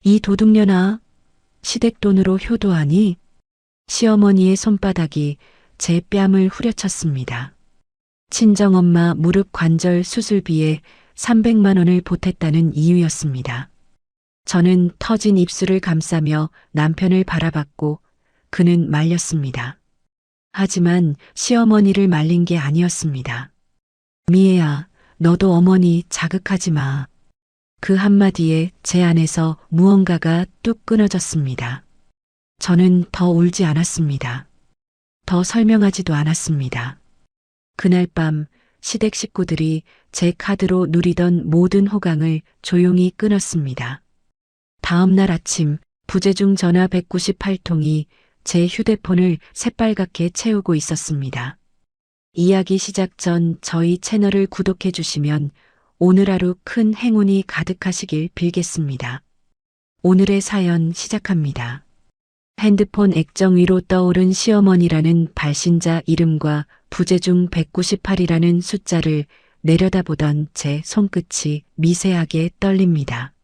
이 도둑년아, 시댁돈으로 효도하니? 시어머니의 손바닥이 제 뺨을 후려쳤습니다. 친정엄마 무릎 관절 수술비에 300만 원을 보탰다는 이유였습니다. 저는 터진 입술을 감싸며 남편을 바라봤고 그는 말렸습니다. 하지만 시어머니를 말린 게 아니었습니다. 미애야, 너도 어머니 자극하지 마. 그 한마디에 제 안에서 무언가가 뚝 끊어졌습니다. 저는 더 울지 않았습니다. 더 설명하지도 않았습니다. 그날 밤 시댁 식구들이 제 카드로 누리던 모든 호강을 조용히 끊었습니다. 다음 날 아침 부재중 전화 198통이 제 휴대폰을 새빨갛게 채우고 있었습니다. 이야기 시작 전 저희 채널을 구독해 주시면 오늘 하루 큰 행운이 가득하시길 빌겠습니다. 오늘의 사연 시작합니다. 핸드폰 액정 위로 떠오른 시어머니라는 발신자 이름과 부재중 198이라는 숫자를 내려다보던 제 손끝이 미세하게 떨립니다.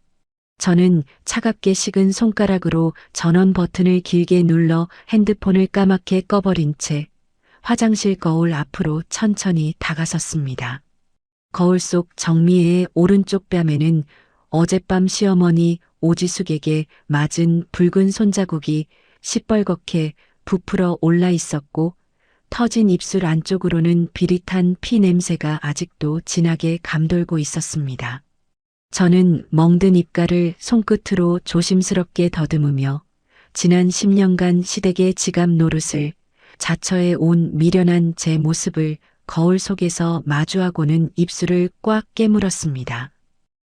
저는 차갑게 식은 손가락으로 전원 버튼을 길게 눌러 핸드폰을 까맣게 꺼버린 채 화장실 거울 앞으로 천천히 다가섰습니다. 거울 속 정미애의 오른쪽 뺨에는 어젯밤 시어머니 오지숙에게 맞은 붉은 손자국이 시뻘겋게 부풀어 올라 있었고 터진 입술 안쪽으로는 비릿한 피 냄새가 아직도 진하게 감돌고 있었습니다. 저는 멍든 입가를 손끝으로 조심스럽게 더듬으며 지난 10년간 시댁의 지갑 노릇을 자처해 온 미련한 제 모습을 거울 속에서 마주하고는 입술을 꽉 깨물었습니다.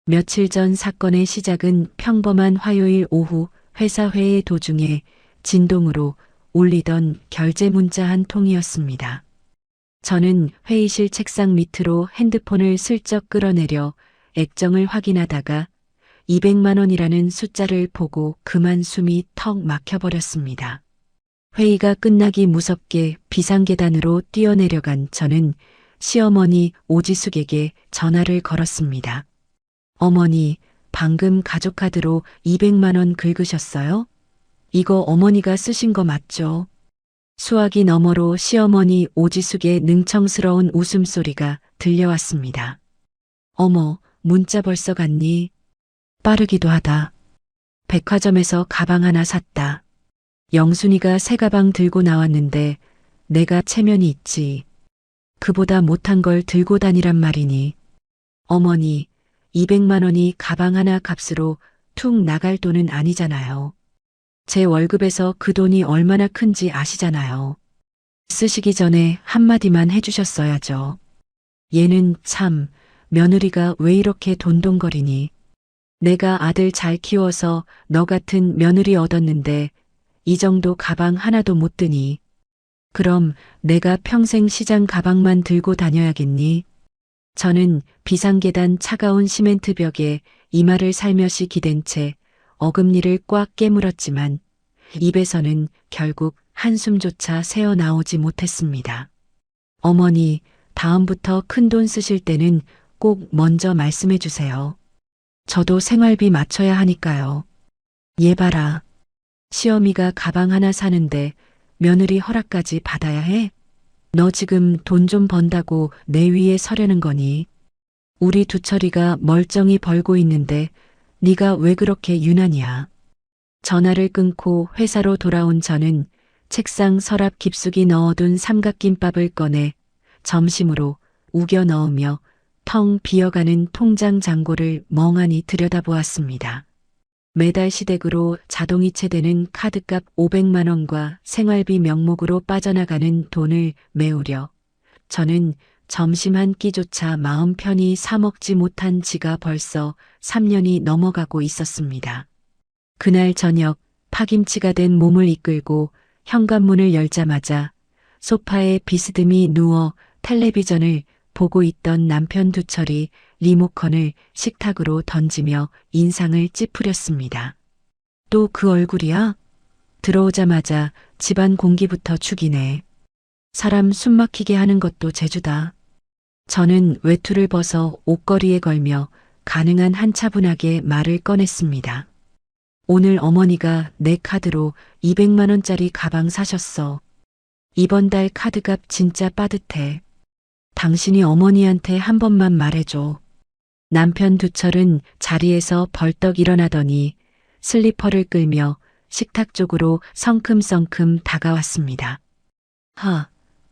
며칠 전 사건의 시작은 평범한 화요일 오후 회사 회의 도중에 진동으로 울리던 결제 문자 한 통이었습니다. 저는 회의실 책상 밑으로 핸드폰을 슬쩍 끌어내려 액정을 확인하다가 200만 원이라는 숫자를 보고 그만 숨이 턱 막혀버렸습니다. 회의가 끝나기 무섭게 비상계단으로 뛰어내려간 저는 시어머니 오지숙에게 전화를 걸었습니다. 어머니, 방금 가족카드로 200만 원 긁으셨어요? 이거 어머니가 쓰신 거 맞죠? 수화기 너머로 시어머니 오지숙의 능청스러운 웃음소리가 들려왔습니다. 어머, 문자 벌써 갔니? 빠르기도 하다. 백화점에서 가방 하나 샀다. 영순이가 새 가방 들고 나왔는데 내가 체면이 있지. 그보다 못한 걸 들고 다니란 말이니. 어머니, 200만 원이 가방 하나 값으로 툭 나갈 돈은 아니잖아요. 제 월급에서 그 돈이 얼마나 큰지 아시잖아요. 쓰시기 전에 한마디만 해주셨어야죠. 얘는 참, 며느리가 왜 이렇게 돈돈거리니. 내가 아들 잘 키워서 너 같은 며느리 얻었는데 이 정도 가방 하나도 못 드니. 그럼 내가 평생 시장 가방만 들고 다녀야겠니? 저는 비상계단 차가운 시멘트 벽에 이마를 살며시 기댄 채 어금니를 꽉 깨물었지만 입에서는 결국 한숨조차 새어나오지 못했습니다. 어머니, 다음부터 큰돈 쓰실 때는 꼭 먼저 말씀해 주세요. 저도 생활비 맞춰야 하니까요. 얘 봐라. 시어미가 가방 하나 사는데 며느리 허락까지 받아야 해? 너 지금 돈 좀 번다고 내 위에 서려는 거니? 우리 두철이가 멀쩡히 벌고 있는데 네가 왜 그렇게 유난이야? 전화를 끊고 회사로 돌아온 저는 책상 서랍 깊숙이 넣어둔 삼각김밥을 꺼내 점심으로 우겨 넣으며 텅 비어가는 통장 잔고를 멍하니 들여다보았습니다. 매달 시댁으로 자동이체되는 카드값 500만 원과 생활비 명목으로 빠져나가는 돈을 메우려 저는 점심 한 끼조차 마음 편히 사 먹지 못한 지가 벌써 3년이 넘어가고 있었습니다. 그날 저녁 파김치가 된 몸을 이끌고 현관문을 열자마자 소파에 비스듬히 누워 텔레비전을 보고 있던 남편 두철이 리모컨을 식탁으로 던지며 인상을 찌푸렸습니다. 또 그 얼굴이야? 들어오자마자 집안 공기부터 죽이네. 사람 숨막히게 하는 것도 재주다. 저는 외투를 벗어 옷걸이에 걸며 가능한 한 차분하게 말을 꺼냈습니다. 오늘 어머니가 내 카드로 200만 원짜리 가방 사셨어. 이번 달 카드값 진짜 빠듯해. 당신이 어머니한테 한 번만 말해줘. 남편 두철은 자리에서 벌떡 일어나더니 슬리퍼를 끌며 식탁 쪽으로 성큼성큼 다가왔습니다.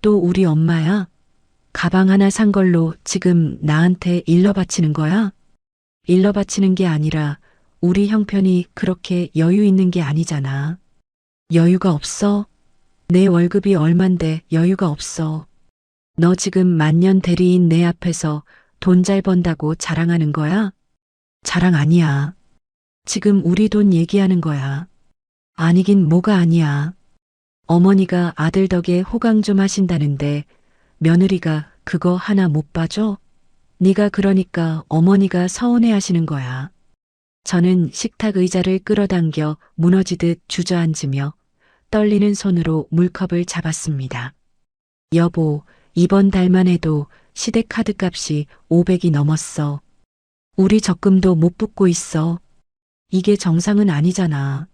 또 우리 엄마야? 가방 하나 산 걸로 지금 나한테 일러 바치는 거야? 일러 바치는 게 아니라 우리 형편이 그렇게 여유 있는 게 아니잖아. 여유가 없어? 내 월급이 얼만데 여유가 없어. 너 지금 만년 대리인 내 앞에서 돈 잘 번다고 자랑하는 거야? 자랑 아니야. 지금 우리 돈 얘기하는 거야. 아니긴 뭐가 아니야. 어머니가 아들 덕에 호강 좀 하신다는데 며느리가 그거 하나 못 봐줘? 네가 그러니까 어머니가 서운해 하시는 거야. 저는 식탁 의자를 끌어당겨 무너지듯 주저앉으며 떨리는 손으로 물컵을 잡았습니다. 여보, 이번 달만 해도 시댁 카드 값이 500이 넘었어. 우리 적금도 못 붙고 있어. 이게 정상은 아니잖아.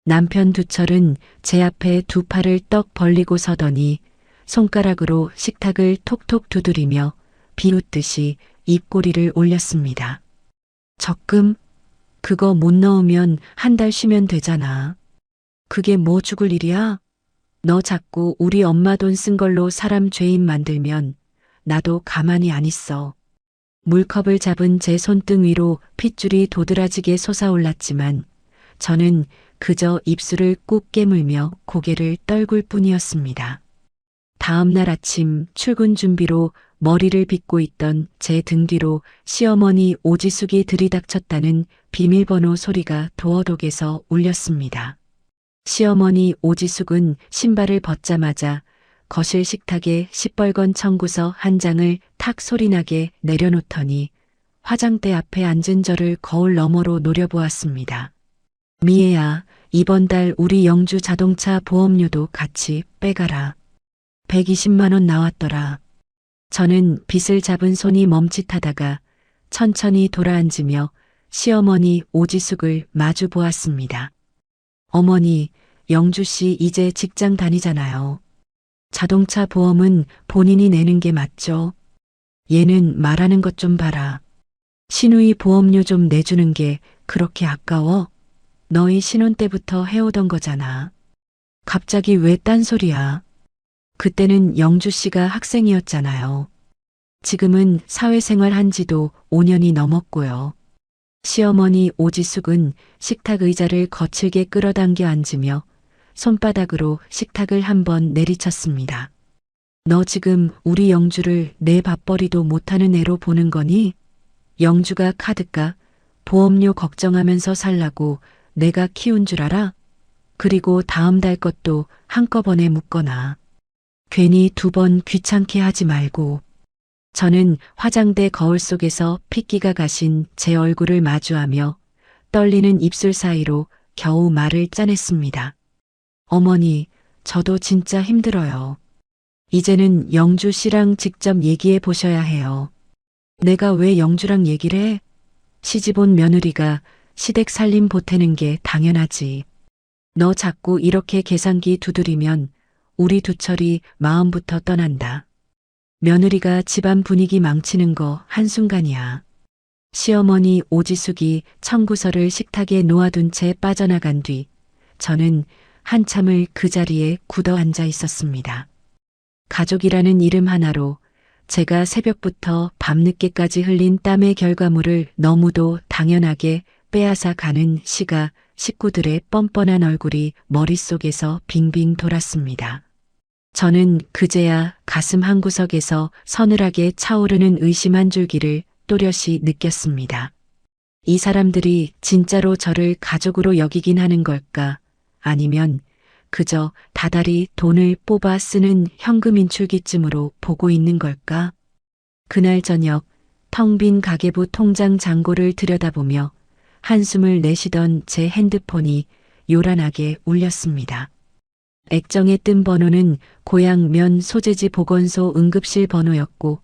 남편 두철은 제 앞에 두 팔을 떡 벌리고 서더니 손가락으로 식탁을 톡톡 두드리며 비웃듯이 입꼬리를 올렸습니다. 적금? 그거 못 넣으면 한 달 쉬면 되잖아. 그게 뭐 죽을 일이야? 너 자꾸 우리 엄마 돈 쓴 걸로 사람 죄인 만들면 나도 가만히 안 있어. 물컵을 잡은 제 손등 위로 핏줄이 도드라지게 솟아올랐지만 저는 그저 입술을 꾹 깨물며 고개를 떨굴 뿐이었습니다. 다음 날 아침 출근 준비로 머리를 빗고 있던 제 등 뒤로 시어머니 오지숙이 들이닥쳤다는 비밀번호 소리가 도어독에서 울렸습니다. 시어머니 오지숙은 신발을 벗자마자 거실 식탁에 시뻘건 청구서 한 장을 탁 소리나게 내려놓더니 화장대 앞에 앉은 저를 거울 너머로 노려보았습니다. 미애야, 이번 달 우리 영주 자동차 보험료도 같이 빼가라. 120만 원 나왔더라. 저는 빗을 잡은 손이 멈칫하다가 천천히 돌아앉으며 시어머니 오지숙을 마주 보았습니다. 어머니, 영주 씨 이제 직장 다니잖아요. 자동차 보험은 본인이 내는 게 맞죠? 얘는 말하는 것 좀 봐라. 시누이 보험료 좀 내주는 게 그렇게 아까워? 너희 신혼 때부터 해오던 거잖아. 갑자기 왜 딴소리야? 그때는 영주 씨가 학생이었잖아요. 지금은 사회생활 한 지도 5년이 넘었고요. 시어머니 오지숙은 식탁 의자를 거칠게 끌어당겨 앉으며 손바닥으로 식탁을 한번 내리쳤습니다. 너 지금 우리 영주를 내 밥벌이도 못하는 애로 보는 거니? 영주가 카드값, 보험료 걱정하면서 살라고 내가 키운 줄 알아? 그리고 다음 달 것도 한꺼번에 묶거나. 괜히 두 번 귀찮게 하지 말고. 저는 화장대 거울 속에서 핏기가 가신 제 얼굴을 마주하며 떨리는 입술 사이로 겨우 말을 짜냈습니다. 어머니, 저도 진짜 힘들어요. 이제는 영주 씨랑 직접 얘기해 보셔야 해요. 내가 왜 영주랑 얘기를 해? 시집 온 며느리가 시댁 살림 보태는 게 당연하지. 너 자꾸 이렇게 계산기 두드리면 우리 두철이 마음부터 떠난다. 며느리가 집안 분위기 망치는 거 한순간이야. 시어머니 오지숙이 청구서를 식탁에 놓아둔 채 빠져나간 뒤 저는 한참을 그 자리에 굳어 앉아 있었습니다. 가족이라는 이름 하나로 제가 새벽부터 밤늦게까지 흘린 땀의 결과물을 너무도 당연하게 빼앗아 가는 시가 식구들의 뻔뻔한 얼굴이 머릿속에서 빙빙 돌았습니다. 저는 그제야 가슴 한구석에서 서늘하게 차오르는 의심 한 줄기를 또렷이 느꼈습니다. 이 사람들이 진짜로 저를 가족으로 여기긴 하는 걸까? 아니면 그저 다달이 돈을 뽑아 쓰는 현금 인출기쯤으로 보고 있는 걸까? 그날 저녁 텅 빈 가계부 통장 잔고를 들여다보며 한숨을 내쉬던 제 핸드폰이 요란하게 울렸습니다. 액정에 뜬 번호는 고향 면 소재지 보건소 응급실 번호였고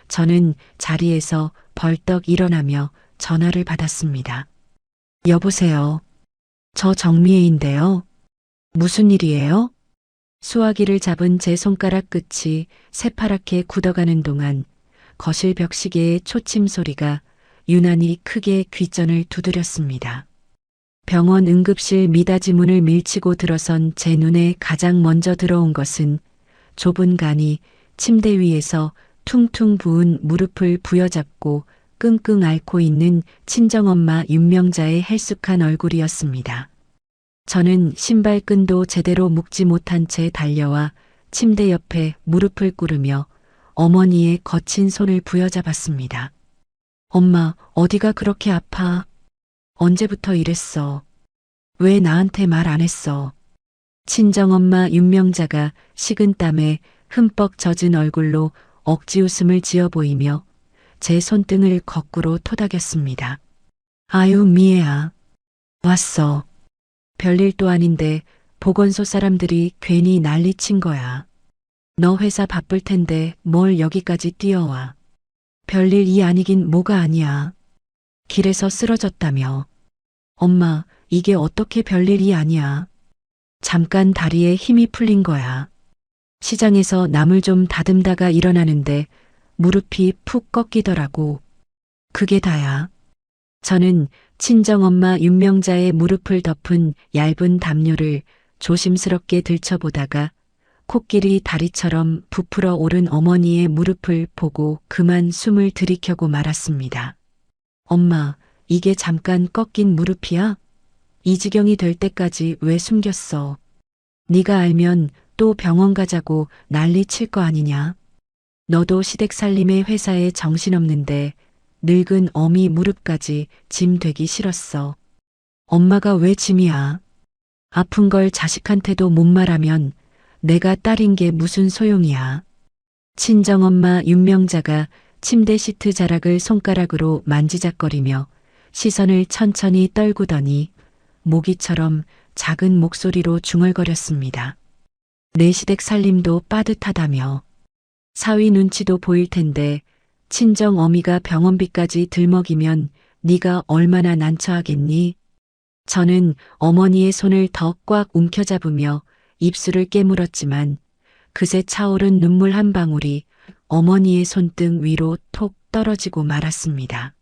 저는 자리에서 벌떡 일어나며 전화를 받았습니다. 여보세요. 저 정미애인데요. 무슨 일이에요? 수화기를 잡은 제 손가락 끝이 새파랗게 굳어가는 동안 거실 벽시계의 초침 소리가 유난히 크게 귓전을 두드렸습니다. 병원 응급실 미닫이 문을 밀치고 들어선 제 눈에 가장 먼저 들어온 것은 좁은 간이 침대 위에서 퉁퉁 부은 무릎을 부여잡고 끙끙 앓고 있는 친정엄마 윤명자의 헬쑥한 얼굴이었습니다. 저는 신발끈도 제대로 묶지 못한 채 달려와 침대 옆에 무릎을 꿇으며 어머니의 거친 손을 부여잡았습니다. 엄마, 어디가 그렇게 아파? 언제부터 이랬어? 왜 나한테 말 안 했어? 친정엄마 윤명자가 식은 땀에 흠뻑 젖은 얼굴로 억지 웃음을 지어 보이며 제 손등을 거꾸로 토닥였습니다. 아유, 미애야. 왔어. 별일도 아닌데 보건소 사람들이 괜히 난리친 거야. 너 회사 바쁠 텐데 뭘 여기까지 뛰어와. 별일이 아니긴 뭐가 아니야. 길에서 쓰러졌다며. 엄마, 이게 어떻게 별일이 아니야. 잠깐 다리에 힘이 풀린 거야. 시장에서 나물 좀 다듬다가 일어나는데 무릎이 푹 꺾이더라고. 그게 다야. 저는 친정엄마 윤명자의 무릎을 덮은 얇은 담요를 조심스럽게 들춰보다가 코끼리 다리처럼 부풀어 오른 어머니의 무릎을 보고 그만 숨을 들이켜고 말았습니다. 엄마, 이게 잠깐 꺾인 무릎이야? 이 지경이 될 때까지 왜 숨겼어? 네가 알면 또 병원 가자고 난리 칠 거 아니냐? 너도 시댁살림의 회사에 정신없는데 늙은 어미 무릎까지 짐 되기 싫었어. 엄마가 왜 짐이야? 아픈 걸 자식한테도 못 말하면 내가 딸인 게 무슨 소용이야. 친정엄마 윤명자가 침대 시트 자락을 손가락으로 만지작거리며 시선을 천천히 떨구더니 모기처럼 작은 목소리로 중얼거렸습니다. 내 시댁 살림도 빠듯하다며. 사위 눈치도 보일 텐데 친정 어미가 병원비까지 들먹이면 네가 얼마나 난처하겠니? 저는 어머니의 손을 더 꽉 움켜잡으며 입술을 깨물었지만 그새 차오른 눈물 한 방울이 어머니의 손등 위로 톡 떨어지고 말았습니다.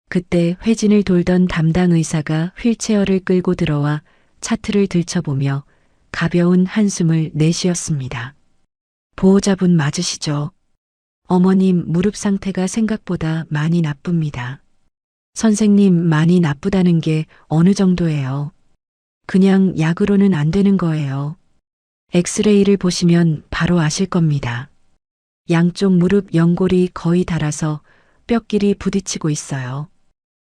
그때 회진을 돌던 담당 의사가 휠체어를 끌고 들어와 차트를 들춰보며 가벼운 한숨을 내쉬었습니다. 보호자분 맞으시죠? 어머님 무릎 상태가 생각보다 많이 나쁩니다. 선생님 많이 나쁘다는 게 어느 정도예요? 그냥 약으로는 안 되는 거예요. 엑스레이를 보시면 바로 아실 겁니다. 양쪽 무릎 연골이 거의 닳아서 뼈끼리 부딪히고 있어요.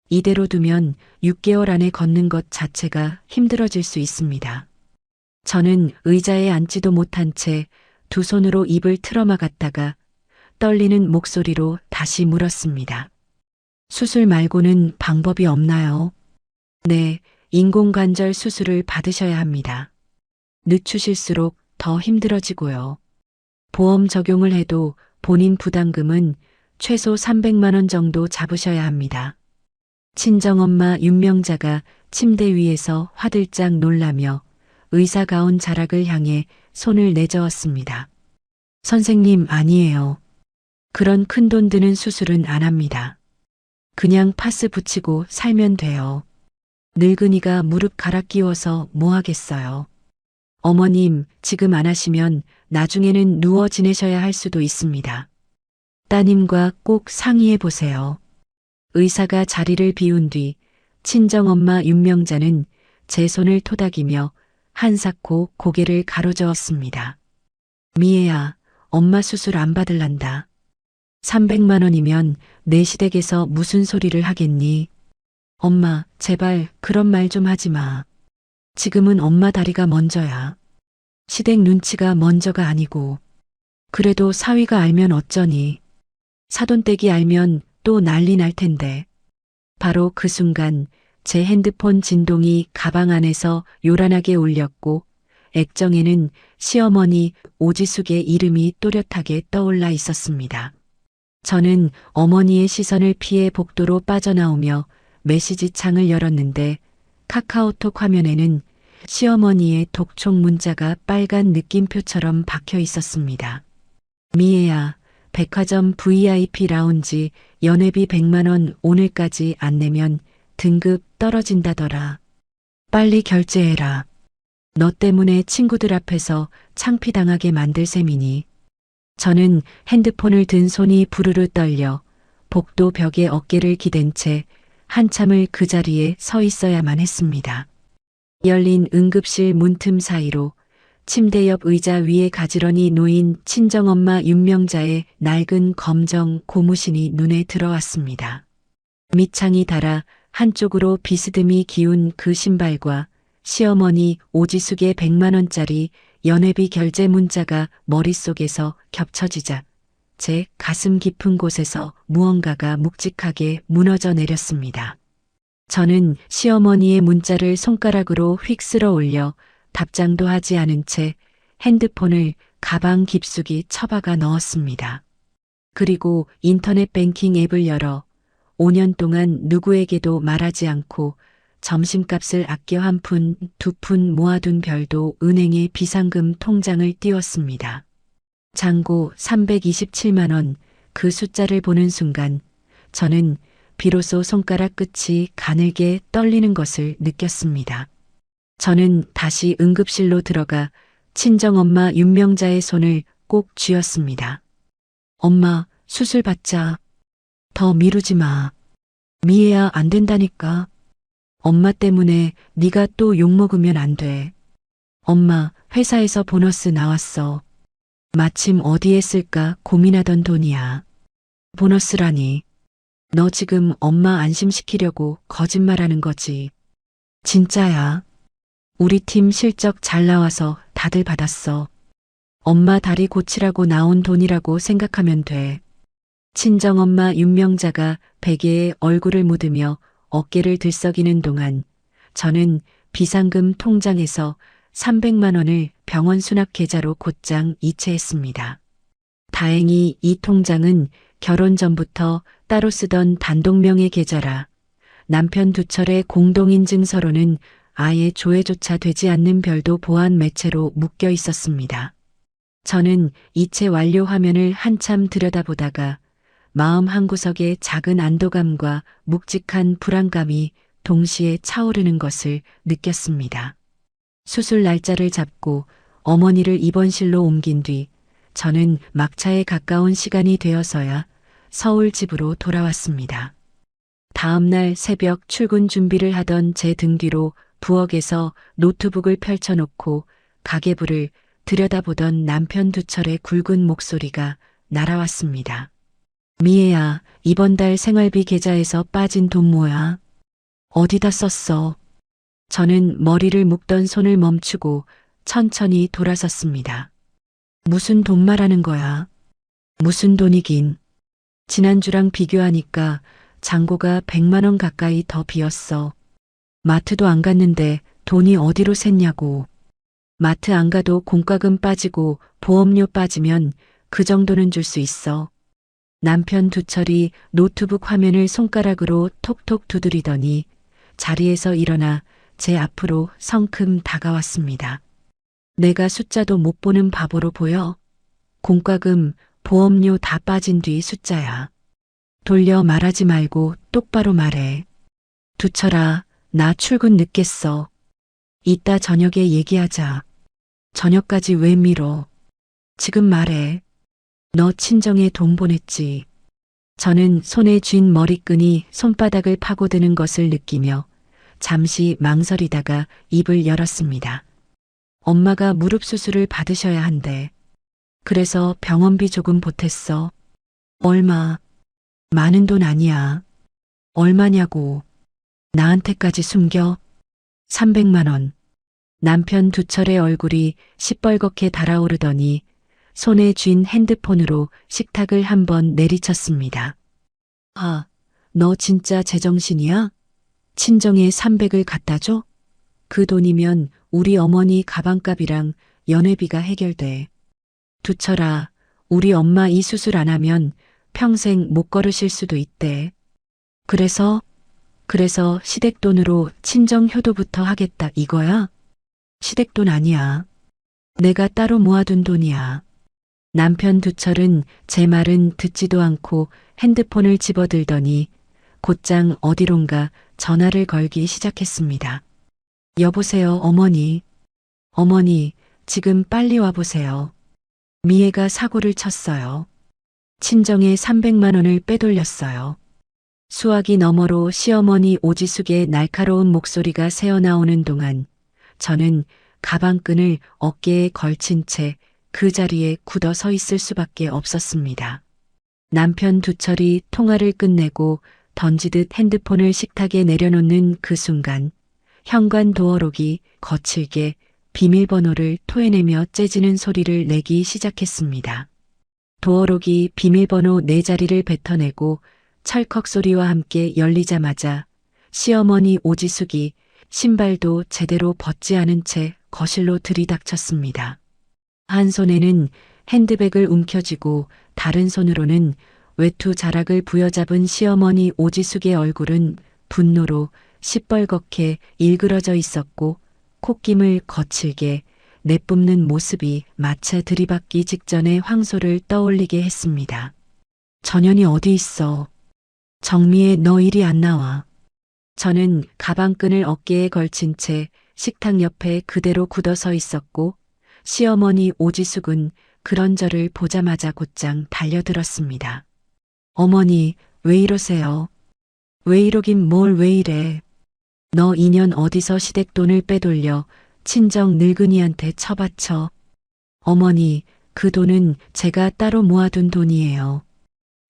이대로 두면 6개월 안에 걷는 것 자체가 힘들어질 수 있습니다. 저는 의자에 앉지도 못한 채 두 손으로 입을 틀어막았다가 떨리는 목소리로 다시 물었습니다. 수술 말고는 방법이 없나요? 네, 인공관절 수술을 받으셔야 합니다. 늦추실수록 더 힘들어지고요. 보험 적용을 해도 본인 부담금은 최소 300만 원 정도 잡으셔야 합니다. 친정엄마 윤명자가 침대 위에서 화들짝 놀라며 의사 가운 자락을 향해 손을 내저었습니다. 선생님 아니에요. 그런 큰돈 드는 수술은 안 합니다. 그냥 파스 붙이고 살면 돼요. 늙은이가 무릎 갈아 끼워서 뭐 하겠어요. 어머님 지금 안 하시면 나중에는 누워 지내셔야 할 수도 있습니다. 따님과 꼭 상의해 보세요. 의사가 자리를 비운 뒤 친정엄마 윤명자는 제 손을 토닥이며 한사코 고개를 가로저었습니다. 미애야, 엄마 수술 안 받을란다. 300만 원이면 내 시댁에서 무슨 소리를 하겠니? 엄마, 제발 그런 말 좀 하지 마. 지금은 엄마 다리가 먼저야. 시댁 눈치가 먼저가 아니고. 그래도 사위가 알면 어쩌니. 사돈댁이 알면 또 난리 날 텐데. 바로 그 순간 제 핸드폰 진동이 가방 안에서 요란하게 울렸고 액정에는 시어머니 오지숙의 이름이 또렷하게 떠올라 있었습니다. 저는 어머니의 시선을 피해 복도로 빠져나오며 메시지 창을 열었는데 카카오톡 화면에는 시어머니의 독촉 문자가 빨간 느낌표처럼 박혀 있었습니다. 미애야, 백화점 VIP 라운지 연회비 100만 원 오늘까지 안 내면 등급 떨어진다더라. 빨리 결제해라. 너 때문에 친구들 앞에서 창피당하게 만들 셈이니. 저는 핸드폰을 든 손이 부르르 떨려 복도 벽에 어깨를 기댄 채 한참을 그 자리에 서 있어야만 했습니다. 열린 응급실 문틈 사이로 침대 옆 의자 위에 가지런히 놓인 친정엄마 윤명자의 낡은 검정 고무신이 눈에 들어왔습니다. 밑창이 달아 한쪽으로 비스듬히 기운 그 신발과 시어머니 오지숙의 100만 원짜리 연회비 결제 문자가 머릿속에서 겹쳐지자 제 가슴 깊은 곳에서 무언가가 묵직하게 무너져 내렸습니다. 저는 시어머니의 문자를 손가락으로 휙 쓸어 올려 답장도 하지 않은 채 핸드폰을 가방 깊숙이 처박아 넣었습니다. 그리고 인터넷 뱅킹 앱을 열어 5년 동안 누구에게도 말하지 않고 점심값을 아껴 한 푼, 두 푼 모아둔 별도 은행의 비상금 통장을 띄웠습니다. 잔고 327만 원, 그 숫자를 보는 순간 저는 비로소 손가락 끝이 가늘게 떨리는 것을 느꼈습니다. 저는 다시 응급실로 들어가 친정엄마 윤명자의 손을 꼭 쥐었습니다. 엄마, 수술 받자. 더 미루지 마. 미애야, 안 된다니까. 엄마 때문에 네가 또 욕먹으면 안 돼. 엄마, 회사에서 보너스 나왔어. 마침 어디에 쓸까 고민하던 돈이야. 보너스라니. 너 지금 엄마 안심시키려고 거짓말하는 거지. 진짜야. 우리 팀 실적 잘 나와서 다들 받았어. 엄마 다리 고치라고 나온 돈이라고 생각하면 돼. 친정엄마 윤명자가 베개에 얼굴을 묻으며 어깨를 들썩이는 동안 저는 비상금 통장에서 300만 원을 병원 수납 계좌로 곧장 이체했습니다. 다행히 이 통장은 결혼 전부터 따로 쓰던 단독명의 계좌라 남편 두 철의 공동인증서로는 아예 조회조차 되지 않는 별도 보안 매체로 묶여 있었습니다. 저는 이체 완료 화면을 한참 들여다보다가 마음 한구석에 작은 안도감과 묵직한 불안감이 동시에 차오르는 것을 느꼈습니다. 수술 날짜를 잡고 어머니를 입원실로 옮긴 뒤 저는 막차에 가까운 시간이 되어서야 서울 집으로 돌아왔습니다. 다음 날 새벽 출근 준비를 하던 제 등 뒤로 부엌에서 노트북을 펼쳐놓고 가계부를 들여다보던 남편 두 철의 굵은 목소리가 날아왔습니다. 미애야, 이번 달 생활비 계좌에서 빠진 돈 뭐야? 어디다 썼어? 저는 머리를 묶던 손을 멈추고 천천히 돌아섰습니다. 무슨 돈 말하는 거야? 무슨 돈이긴. 지난주랑 비교하니까 잔고가 100만 원 가까이 더 비었어. 마트도 안 갔는데 돈이 어디로 샜냐고. 마트 안 가도 공과금 빠지고 보험료 빠지면 그 정도는 줄 수 있어. 남편 두 철이 노트북 화면을 손가락으로 톡톡 두드리더니 자리에서 일어나 제 앞으로 성큼 다가왔습니다. 내가 숫자도 못 보는 바보로 보여? 공과금, 보험료 다 빠진 뒤 숫자야. 돌려 말하지 말고 똑바로 말해. 두 철아, 나 출근 늦겠어. 이따 저녁에 얘기하자. 저녁까지 왜 미뤄? 지금 말해. 너 친정에 돈 보냈지. 저는 손에 쥔 머리끈이 손바닥을 파고드는 것을 느끼며 잠시 망설이다가 입을 열었습니다. 엄마가 무릎 수술을 받으셔야 한대. 그래서 병원비 조금 보탰어. 얼마? 많은 돈 아니야. 얼마냐고. 나한테까지 숨겨? 300만 원. 남편 두 철의 얼굴이 시뻘겋게 달아오르더니 손에 쥔 핸드폰으로 식탁을 한번 내리쳤습니다. 아, 너 진짜 제정신이야? 친정에 300을 갖다 줘? 그 돈이면 우리 어머니 가방값이랑 연회비가 해결돼. 두 철아, 우리 엄마 이 수술 안 하면 평생 못 걸으실 수도 있대. 그래서 그래서 시댁돈으로 친정 효도부터 하겠다 이거야? 시댁돈 아니야. 내가 따로 모아둔 돈이야. 남편 두철은 제 말은 듣지도 않고 핸드폰을 집어들더니 곧장 어디론가 전화를 걸기 시작했습니다. 여보세요, 어머니. 어머니, 지금 빨리 와보세요. 미애가 사고를 쳤어요. 친정에 300만 원을 빼돌렸어요. 수화기 너머로 시어머니 오지숙의 날카로운 목소리가 새어나오는 동안 저는 가방끈을 어깨에 걸친 채 그 자리에 굳어 서 있을 수밖에 없었습니다. 남편 두철이 통화를 끝내고 던지듯 핸드폰을 식탁에 내려놓는 그 순간 현관 도어록이 거칠게 비밀번호를 토해내며 째지는 소리를 내기 시작했습니다. 도어록이 비밀번호 4자리를 뱉어내고 철컥 소리와 함께 열리자마자 시어머니 오지숙이 신발도 제대로 벗지 않은 채 거실로 들이닥쳤습니다. 한 손에는 핸드백을 움켜쥐고 다른 손으로는 외투 자락을 부여잡은 시어머니 오지숙의 얼굴은 분노로 시뻘겋게 일그러져 있었고 콧김을 거칠게 내뿜는 모습이 마차 들이받기 직전의 황소를 떠올리게 했습니다. 전현이 어디 있어? 정미애, 너 이리 안 나와. 저는 가방끈을 어깨에 걸친 채 식탁 옆에 그대로 굳어 서 있었고 시어머니 오지숙은 그런 저를 보자마자 곧장 달려들었습니다. 어머니, 왜 이러세요? 왜 이러긴 뭘 왜 이래? 너 2년 어디서 시댁 돈을 빼돌려 친정 늙은이한테 처바쳐. 어머니, 그 돈은 제가 따로 모아둔 돈이에요.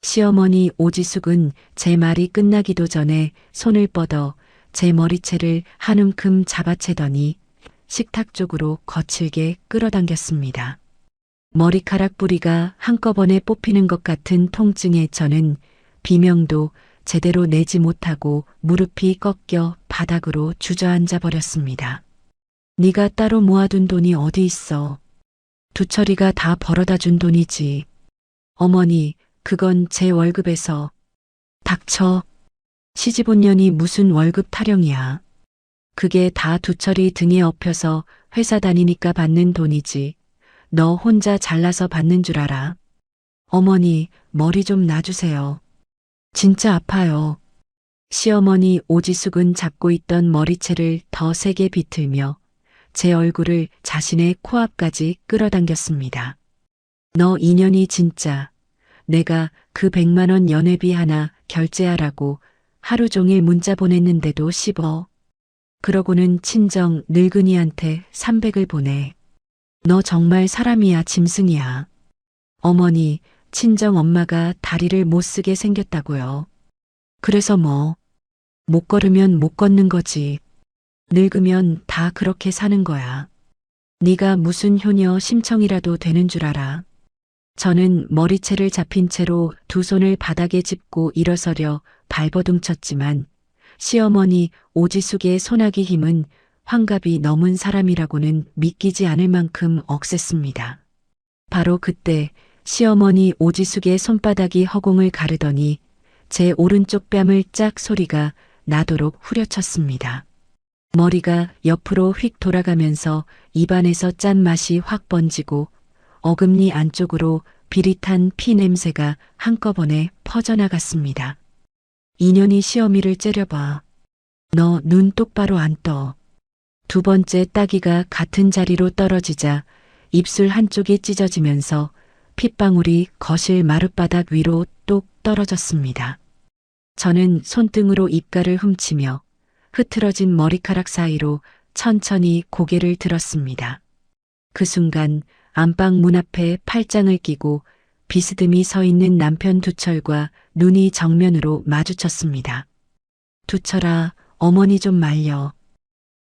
시어머니 오지숙은 제 말이 끝나기도 전에 손을 뻗어 제 머리채를 한 움큼 잡아채더니 식탁 쪽으로 거칠게 끌어당겼습니다. 머리카락 뿌리가 한꺼번에 뽑히는 것 같은 통증에 저는 비명도 제대로 내지 못하고 무릎이 꺾여 바닥으로 주저앉아 버렸습니다. 네가 따로 모아둔 돈이 어디 있어? 두철이가 다 벌어다 준 돈이지. 어머니, 그건 제 월급에서. 닥쳐. 시집 온 년이 무슨 월급 타령이야. 그게 다 두철이 등에 업혀서 회사 다니니까 받는 돈이지. 너 혼자 잘나서 받는 줄 알아. 어머니, 머리 좀 놔주세요. 진짜 아파요. 시어머니 오지숙은 잡고 있던 머리채를 더 세게 비틀며 제 얼굴을 자신의 코앞까지 끌어당겼습니다. 너 인연이 진짜 내가 그 100만 원 연회비 하나 결제하라고 하루 종일 문자 보냈는데도 씹어. 그러고는 친정 늙은이한테 300을 보내. 너 정말 사람이야, 짐승이야. 어머니, 친정 엄마가 다리를 못 쓰게 생겼다고요. 그래서 뭐? 못 걸으면 못 걷는 거지. 늙으면 다 그렇게 사는 거야. 네가 무슨 효녀 심청이라도 되는 줄 알아. 저는 머리채를 잡힌 채로 두 손을 바닥에 짚고 일어서려 발버둥쳤지만 시어머니 오지숙의 손아귀 힘은 환갑이 넘은 사람이라고는 믿기지 않을 만큼 억셌습니다. 바로 그때 시어머니 오지숙의 손바닥이 허공을 가르더니 제 오른쪽 뺨을 짝 소리가 나도록 후려쳤습니다. 머리가 옆으로 휙 돌아가면서 입안에서 짠맛이 확 번지고 어금니 안쪽으로 비릿한 피 냄새가 한꺼번에 퍼져나갔습니다. 인연이 시어미를 째려봐. 너 눈 똑바로 안 떠. 두 번째 따귀가 같은 자리로 떨어지자 입술 한쪽이 찢어지면서 핏방울이 거실 마룻바닥 위로 똑 떨어졌습니다. 저는 손등으로 입가를 훔치며 흐트러진 머리카락 사이로 천천히 고개를 들었습니다. 그 순간 안방 문 앞에 팔짱을 끼고 비스듬히 서 있는 남편 두철과 눈이 정면으로 마주쳤습니다. 두철아, 어머니 좀 말려.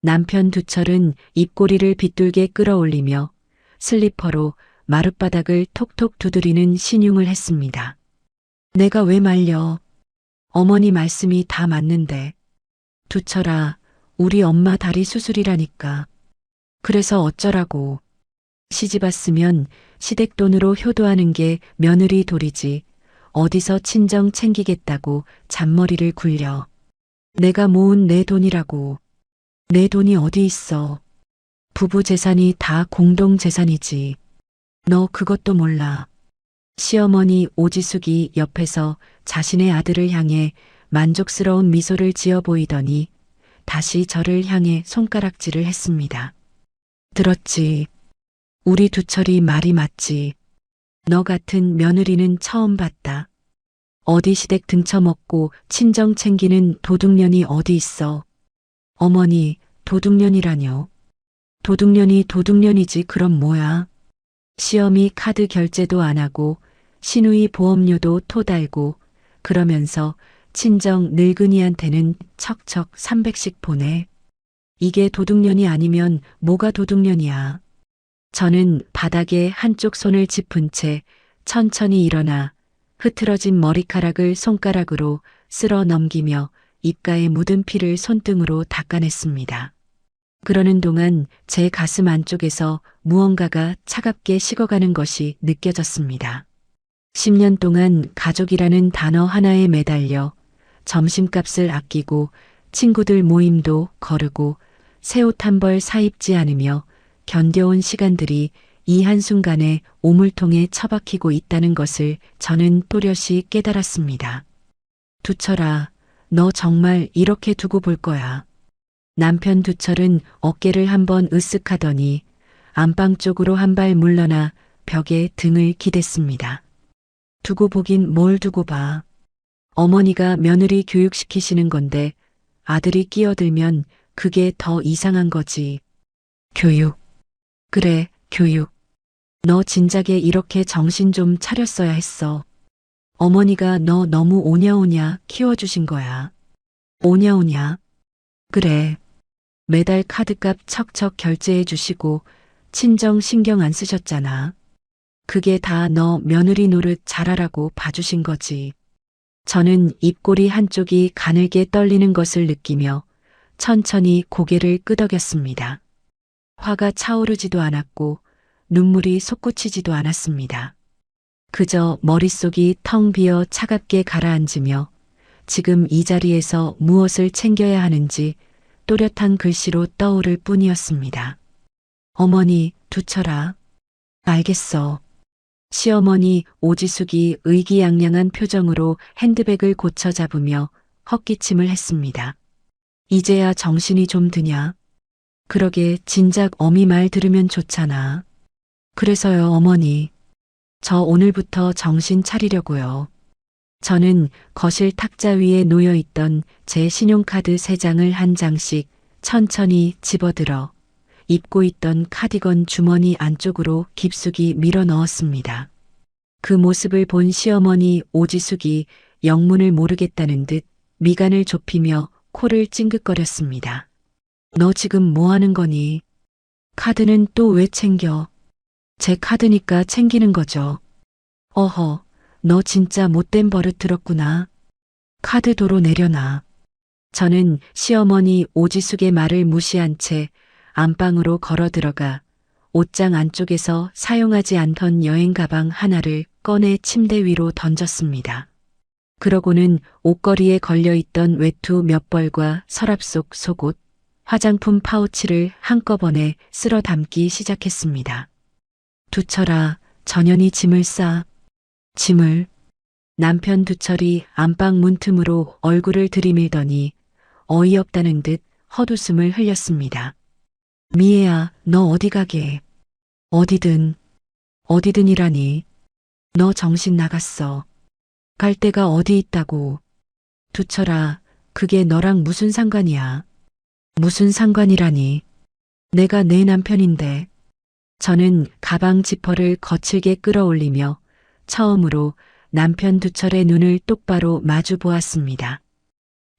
남편 두철은 입꼬리를 빗돌게 끌어올리며 슬리퍼로 마룻바닥을 톡톡 두드리는 신용을 했습니다. 내가 왜 말려? 어머니 말씀이 다 맞는데. 두철아, 우리 엄마 다리 수술이라니까. 그래서 어쩌라고. 시집 왔으면 시댁돈으로 효도하는 게 며느리 도리지 어디서 친정 챙기겠다고 잔머리를 굴려. 내가 모은 내 돈이라고. 내 돈이 어디 있어. 부부 재산이 다 공동 재산이지. 너 그것도 몰라. 시어머니 오지숙이 옆에서 자신의 아들을 향해 만족스러운 미소를 지어 보이더니 다시 저를 향해 손가락질을 했습니다. 들었지. 우리 두철이 말이 맞지. 너 같은 며느리는 처음 봤다. 어디 시댁 등쳐먹고 친정 챙기는 도둑년이 어디 있어. 어머니, 도둑년이라뇨. 도둑년이 도둑년이지 그럼 뭐야. 시어미 카드 결제도 안 하고 시누이 보험료도 토달고 그러면서 친정 늙은이한테는 척척 300씩 보내. 이게 도둑년이 아니면 뭐가 도둑년이야. 저는 바닥에 한쪽 손을 짚은 채 천천히 일어나 흐트러진 머리카락을 손가락으로 쓸어 넘기며 입가에 묻은 피를 손등으로 닦아냈습니다. 그러는 동안 제 가슴 안쪽에서 무언가가 차갑게 식어가는 것이 느껴졌습니다. 10년 동안 가족이라는 단어 하나에 매달려 점심값을 아끼고 친구들 모임도 거르고 새 옷 한 벌 사입지 않으며 견뎌온 시간들이 이 한순간에 오물통에 처박히고 있다는 것을 저는 또렷이 깨달았습니다. 두철아, 너 정말 이렇게 두고 볼 거야. 남편 두철은 어깨를 한번 으쓱하더니 안방 쪽으로 한 발 물러나 벽에 등을 기댔습니다. 두고 보긴 뭘 두고 봐. 어머니가 며느리 교육시키시는 건데 아들이 끼어들면 그게 더 이상한 거지. 교육. 그래, 교육. 너 진작에 이렇게 정신 좀 차렸어야 했어. 어머니가 너 너무 오냐오냐 키워주신 거야. 오냐오냐. 그래. 매달 카드값 척척 결제해 주시고 친정 신경 안 쓰셨잖아. 그게 다 너 며느리 노릇 잘하라고 봐주신 거지. 저는 입꼬리 한쪽이 가늘게 떨리는 것을 느끼며 천천히 고개를 끄덕였습니다. 화가 차오르지도 않았고 눈물이 솟구치지도 않았습니다. 그저 머릿속이 텅 비어 차갑게 가라앉으며 지금 이 자리에서 무엇을 챙겨야 하는지 또렷한 글씨로 떠오를 뿐이었습니다. 어머니, 두철아. 알겠어. 시어머니 오지숙이 의기양양한 표정으로 핸드백을 고쳐 잡으며 헛기침을 했습니다. 이제야 정신이 좀 드냐? 그러게 진작 어미 말 들으면 좋잖아. 그래서요, 어머니. 저 오늘부터 정신 차리려고요. 저는 거실 탁자 위에 놓여 있던 제 신용카드 3장을 한 장씩 천천히 집어들어 입고 있던 카디건 주머니 안쪽으로 깊숙이 밀어 넣었습니다. 그 모습을 본 시어머니 오지숙이 영문을 모르겠다는 듯 미간을 좁히며 코를 찡긋거렸습니다. 너 지금 뭐 하는 거니? 카드는 또 왜 챙겨? 제 카드니까 챙기는 거죠. 어허, 너 진짜 못된 버릇 들었구나. 카드 도로 내려놔. 저는 시어머니 오지숙의 말을 무시한 채 안방으로 걸어 들어가 옷장 안쪽에서 사용하지 않던 여행 가방 하나를 꺼내 침대 위로 던졌습니다. 그러고는 옷걸이에 걸려있던 외투 몇 벌과 서랍 속 속옷, 화장품 파우치를 한꺼번에 쓸어 담기 시작했습니다. 두철아, 전연히 짐을 싸. 짐을. 남편 두철이 안방 문틈으로 얼굴을 들이밀더니 어이없다는 듯 헛웃음을 흘렸습니다. 미애야, 너 어디 가게? 어디든. 어디든이라니. 너 정신 나갔어. 갈 데가 어디 있다고. 두철아, 그게 너랑 무슨 상관이야. 무슨 상관이라니. 내가 내 남편인데. 저는 가방 지퍼를 거칠게 끌어올리며 처음으로 남편 두철의 눈을 똑바로 마주 보았습니다.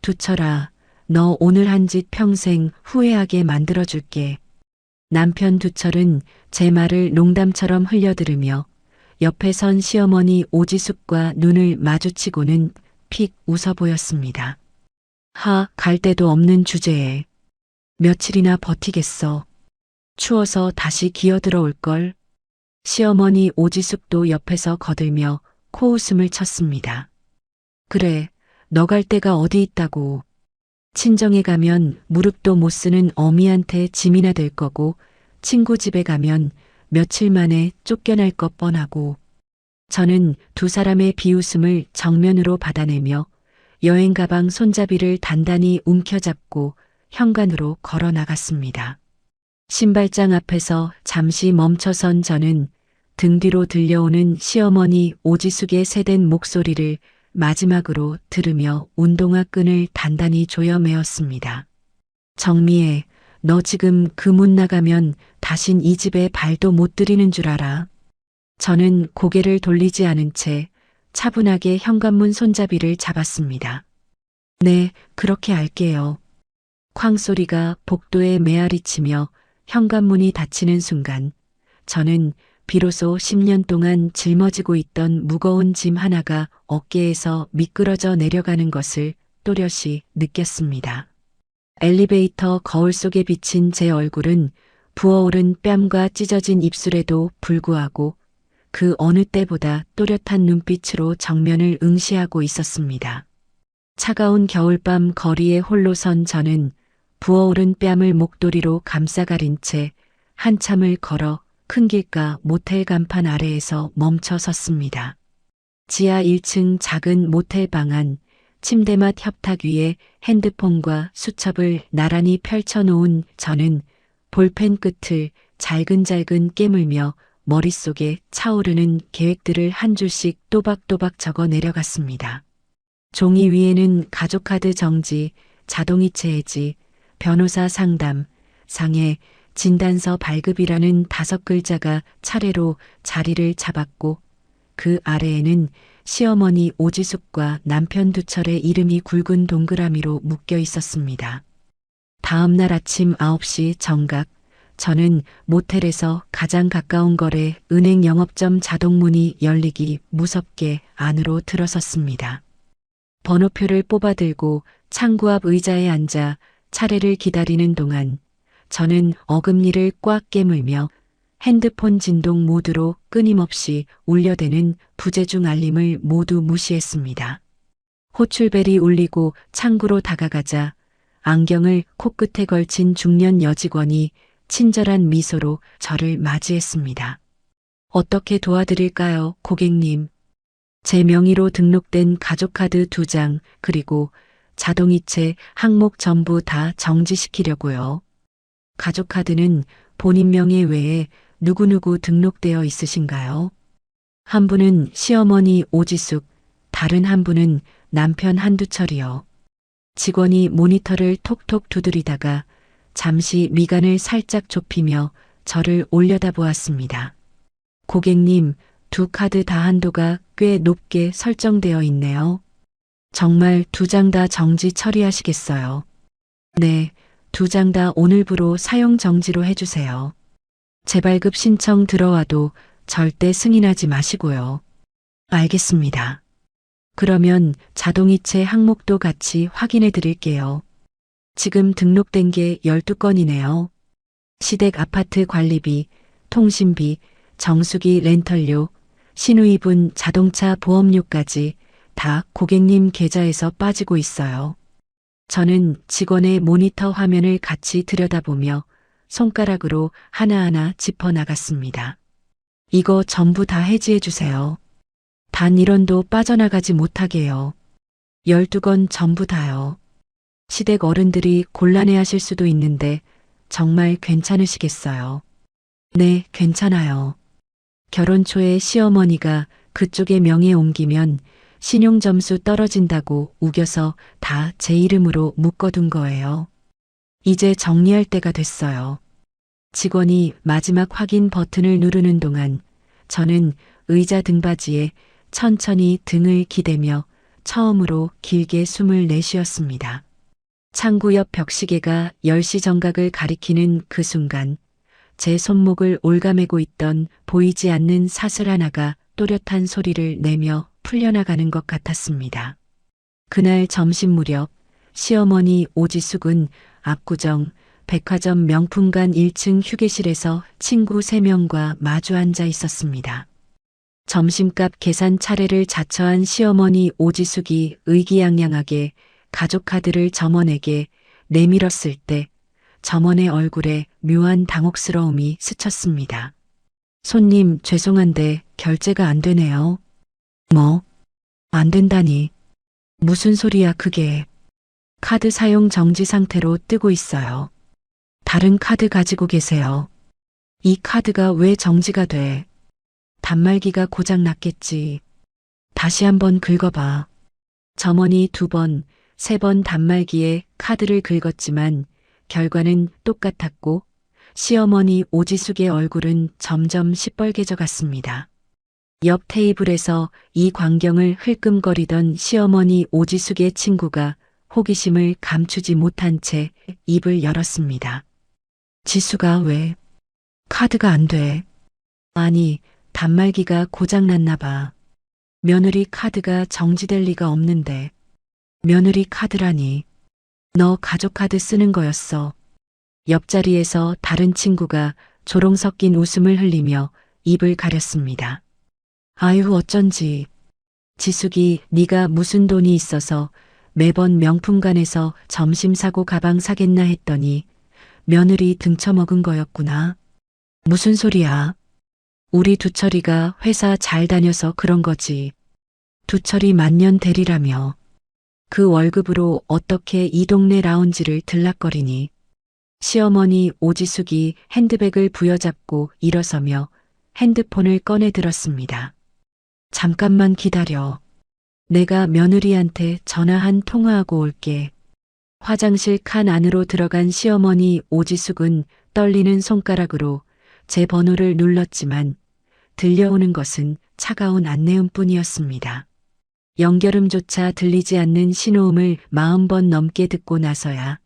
두철아, 너 오늘 한 짓 평생 후회하게 만들어줄게. 남편 두철은 제 말을 농담처럼 흘려들으며 옆에 선 시어머니 오지숙과 눈을 마주치고는 픽 웃어 보였습니다. 갈 데도 없는 주제에. 며칠이나 버티겠어. 추워서 다시 기어들어 올걸. 시어머니 오지숙도 옆에서 거들며 코웃음을 쳤습니다. 그래, 너 갈 데가 어디 있다고. 친정에 가면 무릎도 못 쓰는 어미한테 짐이나 될 거고, 친구 집에 가면 며칠 만에 쫓겨날 것 뻔하고, 저는 두 사람의 비웃음을 정면으로 받아내며 여행 가방 손잡이를 단단히 움켜잡고 현관으로 걸어 나갔습니다. 신발장 앞에서 잠시 멈춰선 저는 등 뒤로 들려오는 시어머니 오지숙의 새된 목소리를 마지막으로 들으며 운동화 끈을 단단히 조여 매었습니다. 정미애, 너 지금 그 문 나가면 다신 이 집에 발도 못 들이는 줄 알아. 저는 고개를 돌리지 않은 채 차분하게 현관문 손잡이를 잡았습니다. 네, 그렇게 할게요. 쾅 소리가 복도에 메아리치며 현관문이 닫히는 순간 저는 비로소 10년 동안 짊어지고 있던 무거운 짐 하나가 어깨에서 미끄러져 내려가는 것을 또렷이 느꼈습니다. 엘리베이터 거울 속에 비친 제 얼굴은 부어오른 뺨과 찢어진 입술에도 불구하고 그 어느 때보다 또렷한 눈빛으로 정면을 응시하고 있었습니다. 차가운 겨울밤 거리에 홀로 선 저는 부어오른 뺨을 목도리로 감싸가린 채 한참을 걸어 큰 길가 모텔 간판 아래에서 멈춰 섰습니다. 지하 1층 작은 모텔 방 안, 침대맡 협탁 위에 핸드폰과 수첩을 나란히 펼쳐놓은 저는 볼펜 끝을 잘근잘근 깨물며 머릿속에 차오르는 계획들을 한 줄씩 또박또박 적어 내려갔습니다. 종이 위에는 가족카드 정지, 자동이체 해지, 변호사 상담, 상해, 진단서 발급이라는 5글자가 차례로 자리를 잡았고 그 아래에는 시어머니 오지숙과 남편 두철의 이름이 굵은 동그라미로 묶여 있었습니다. 다음 날 아침 9시 정각, 저는 모텔에서 가장 가까운 거래 은행 영업점 자동문이 열리기 무섭게 안으로 들어섰습니다. 번호표를 뽑아들고 창구 앞 의자에 앉아 차례를 기다리는 동안 저는 어금니를 꽉 깨물며 핸드폰 진동 모드로 끊임없이 울려대는 부재중 알림을 모두 무시했습니다. 호출벨이 울리고 창구로 다가가자 안경을 코끝에 걸친 중년 여직원이 친절한 미소로 저를 맞이했습니다. 어떻게 도와드릴까요, 고객님? 제 명의로 등록된 가족카드 2장 그리고 자동이체 항목 전부 다 정지시키려고요. 가족카드는 본인 명의 외에 누구누구 등록되어 있으신가요? 한 분은 시어머니 오지숙, 다른 한 분은 남편 한두철이요. 직원이 모니터를 톡톡 두드리다가 잠시 미간을 살짝 좁히며 저를 올려다보았습니다. 고객님, 두 카드 다 한도가 꽤 높게 설정되어 있네요. 정말 2장 다 정지 처리하시겠어요? 네, 2장 다 오늘부로 사용 정지로 해주세요. 재발급 신청 들어와도 절대 승인하지 마시고요. 알겠습니다. 그러면 자동이체 항목도 같이 확인해 드릴게요. 지금 등록된 게 12건이네요. 시댁 아파트 관리비, 통신비, 정수기 렌털료, 신우이분 자동차 보험료까지 다 고객님 계좌에서 빠지고 있어요. 저는 직원의 모니터 화면을 같이 들여다보며 손가락으로 하나하나 짚어나갔습니다. 이거 전부 다 해지해 주세요. 단 1원도 빠져나가지 못하게요. 12건 전부 다요. 시댁 어른들이 곤란해하실 수도 있는데 정말 괜찮으시겠어요? 네, 괜찮아요. 결혼 초에 시어머니가 그쪽의 명의에 옮기면 신용점수 떨어진다고 우겨서 다 제 이름으로 묶어둔 거예요. 이제 정리할 때가 됐어요. 직원이 마지막 확인 버튼을 누르는 동안 저는 의자 등받이에 천천히 등을 기대며 처음으로 길게 숨을 내쉬었습니다. 창구 옆 벽시계가 10시 정각을 가리키는 그 순간 제 손목을 올가매고 있던 보이지 않는 사슬 하나가 또렷한 소리를 내며 풀려나가는 것 같았습니다. 그날 점심 무렵 시어머니 오지숙은 압구정 백화점 명품관 1층 휴게실에서 친구 3명과 마주 앉아 있었습니다. 점심값 계산 차례를 자처한 시어머니 오지숙이 의기양양하게 가족 카드를 점원에게 내밀었을 때 점원의 얼굴에 묘한 당혹스러움이 스쳤습니다. 손님, 죄송한데 결제가 안 되네요. 뭐? 안 된다니. 무슨 소리야 그게. 카드 사용 정지 상태로 뜨고 있어요. 다른 카드 가지고 계세요. 이 카드가 왜 정지가 돼? 단말기가 고장 났겠지. 다시 한번 긁어봐. 점원이 2번, 3번 단말기에 카드를 긁었지만 결과는 똑같았고 시어머니 오지숙의 얼굴은 점점 시뻘개져 갔습니다. 옆 테이블에서 이 광경을 흘끔거리던 시어머니 오지숙의 친구가 호기심을 감추지 못한 채 입을 열었습니다. 지수가 왜? 카드가 안 돼. 아니, 단말기가 고장났나 봐. 며느리 카드가 정지될 리가 없는데. 며느리 카드라니. 너 가족 카드 쓰는 거였어. 옆자리에서 다른 친구가 조롱 섞인 웃음을 흘리며 입을 가렸습니다. 아유 어쩐지. 지숙이 네가 무슨 돈이 있어서 매번 명품관에서 점심 사고 가방 사겠나 했더니 며느리 등쳐먹은 거였구나. 무슨 소리야. 우리 두철이가 회사 잘 다녀서 그런 거지. 두철이 만년 대리라며. 그 월급으로 어떻게 이 동네 라운지를 들락거리니. 시어머니 오지숙이 핸드백을 부여잡고 일어서며 핸드폰을 꺼내 들었습니다. 잠깐만 기다려. 내가 며느리한테 전화 한 통화하고 올게. 화장실 칸 안으로 들어간 시어머니 오지숙은 떨리는 손가락으로 제 번호를 눌렀지만 들려오는 것은 차가운 안내음뿐이었습니다. 연결음조차 들리지 않는 신호음을 40번 넘게 듣고 나서야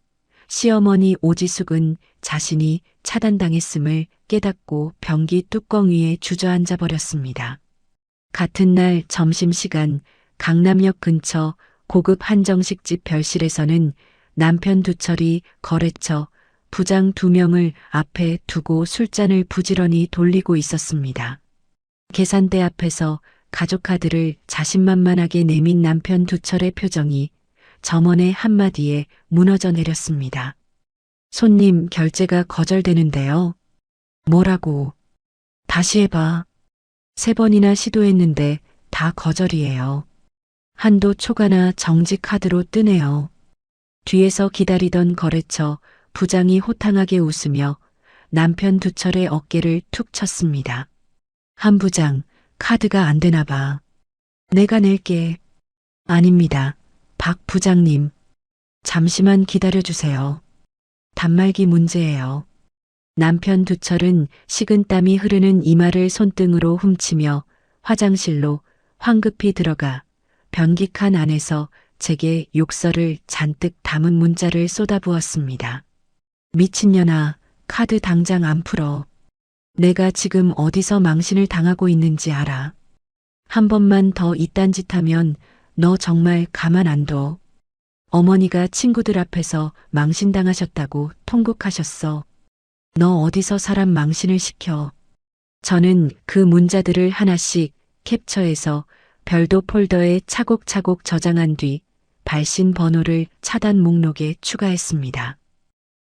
시어머니 오지숙은 자신이 차단당했음을 깨닫고 변기 뚜껑 위에 주저앉아 버렸습니다. 같은 날 점심시간 강남역 근처 고급 한정식집 별실에서는 남편 두철이 거래처 부장 2명을 앞에 두고 술잔을 부지런히 돌리고 있었습니다. 계산대 앞에서 가족카드를 자신만만하게 내민 남편 두철의 표정이 점원의 한마디에 무너져 내렸습니다. 손님 결제가 거절되는데요. 뭐라고? 다시 해봐. 3번이나 시도했는데 다 거절이에요. 한도 초과나 정지 카드로 뜨네요. 뒤에서 기다리던 거래처 부장이 호탕하게 웃으며 남편 두철의 어깨를 툭 쳤습니다. 한 부장, 카드가 안 되나 봐. 내가 낼게. 아닙니다. 박 부장님. 잠시만 기다려주세요. 단말기 문제예요. 남편 두철은 식은땀이 흐르는 이마를 손등으로 훔치며 화장실로 황급히 들어가 변기칸 안에서 제게 욕설을 잔뜩 담은 문자를 쏟아부었습니다. 미친년아, 카드 당장 안 풀어. 내가 지금 어디서 망신을 당하고 있는지 알아. 한 번만 더 이딴 짓 하면 너 정말 가만 안 둬. 어머니가 친구들 앞에서 망신당하셨다고 통곡하셨어. 너 어디서 사람 망신을 시켜. 저는 그 문자들을 하나씩 캡처해서 별도 폴더에 차곡차곡 저장한 뒤 발신 번호를 차단 목록에 추가했습니다.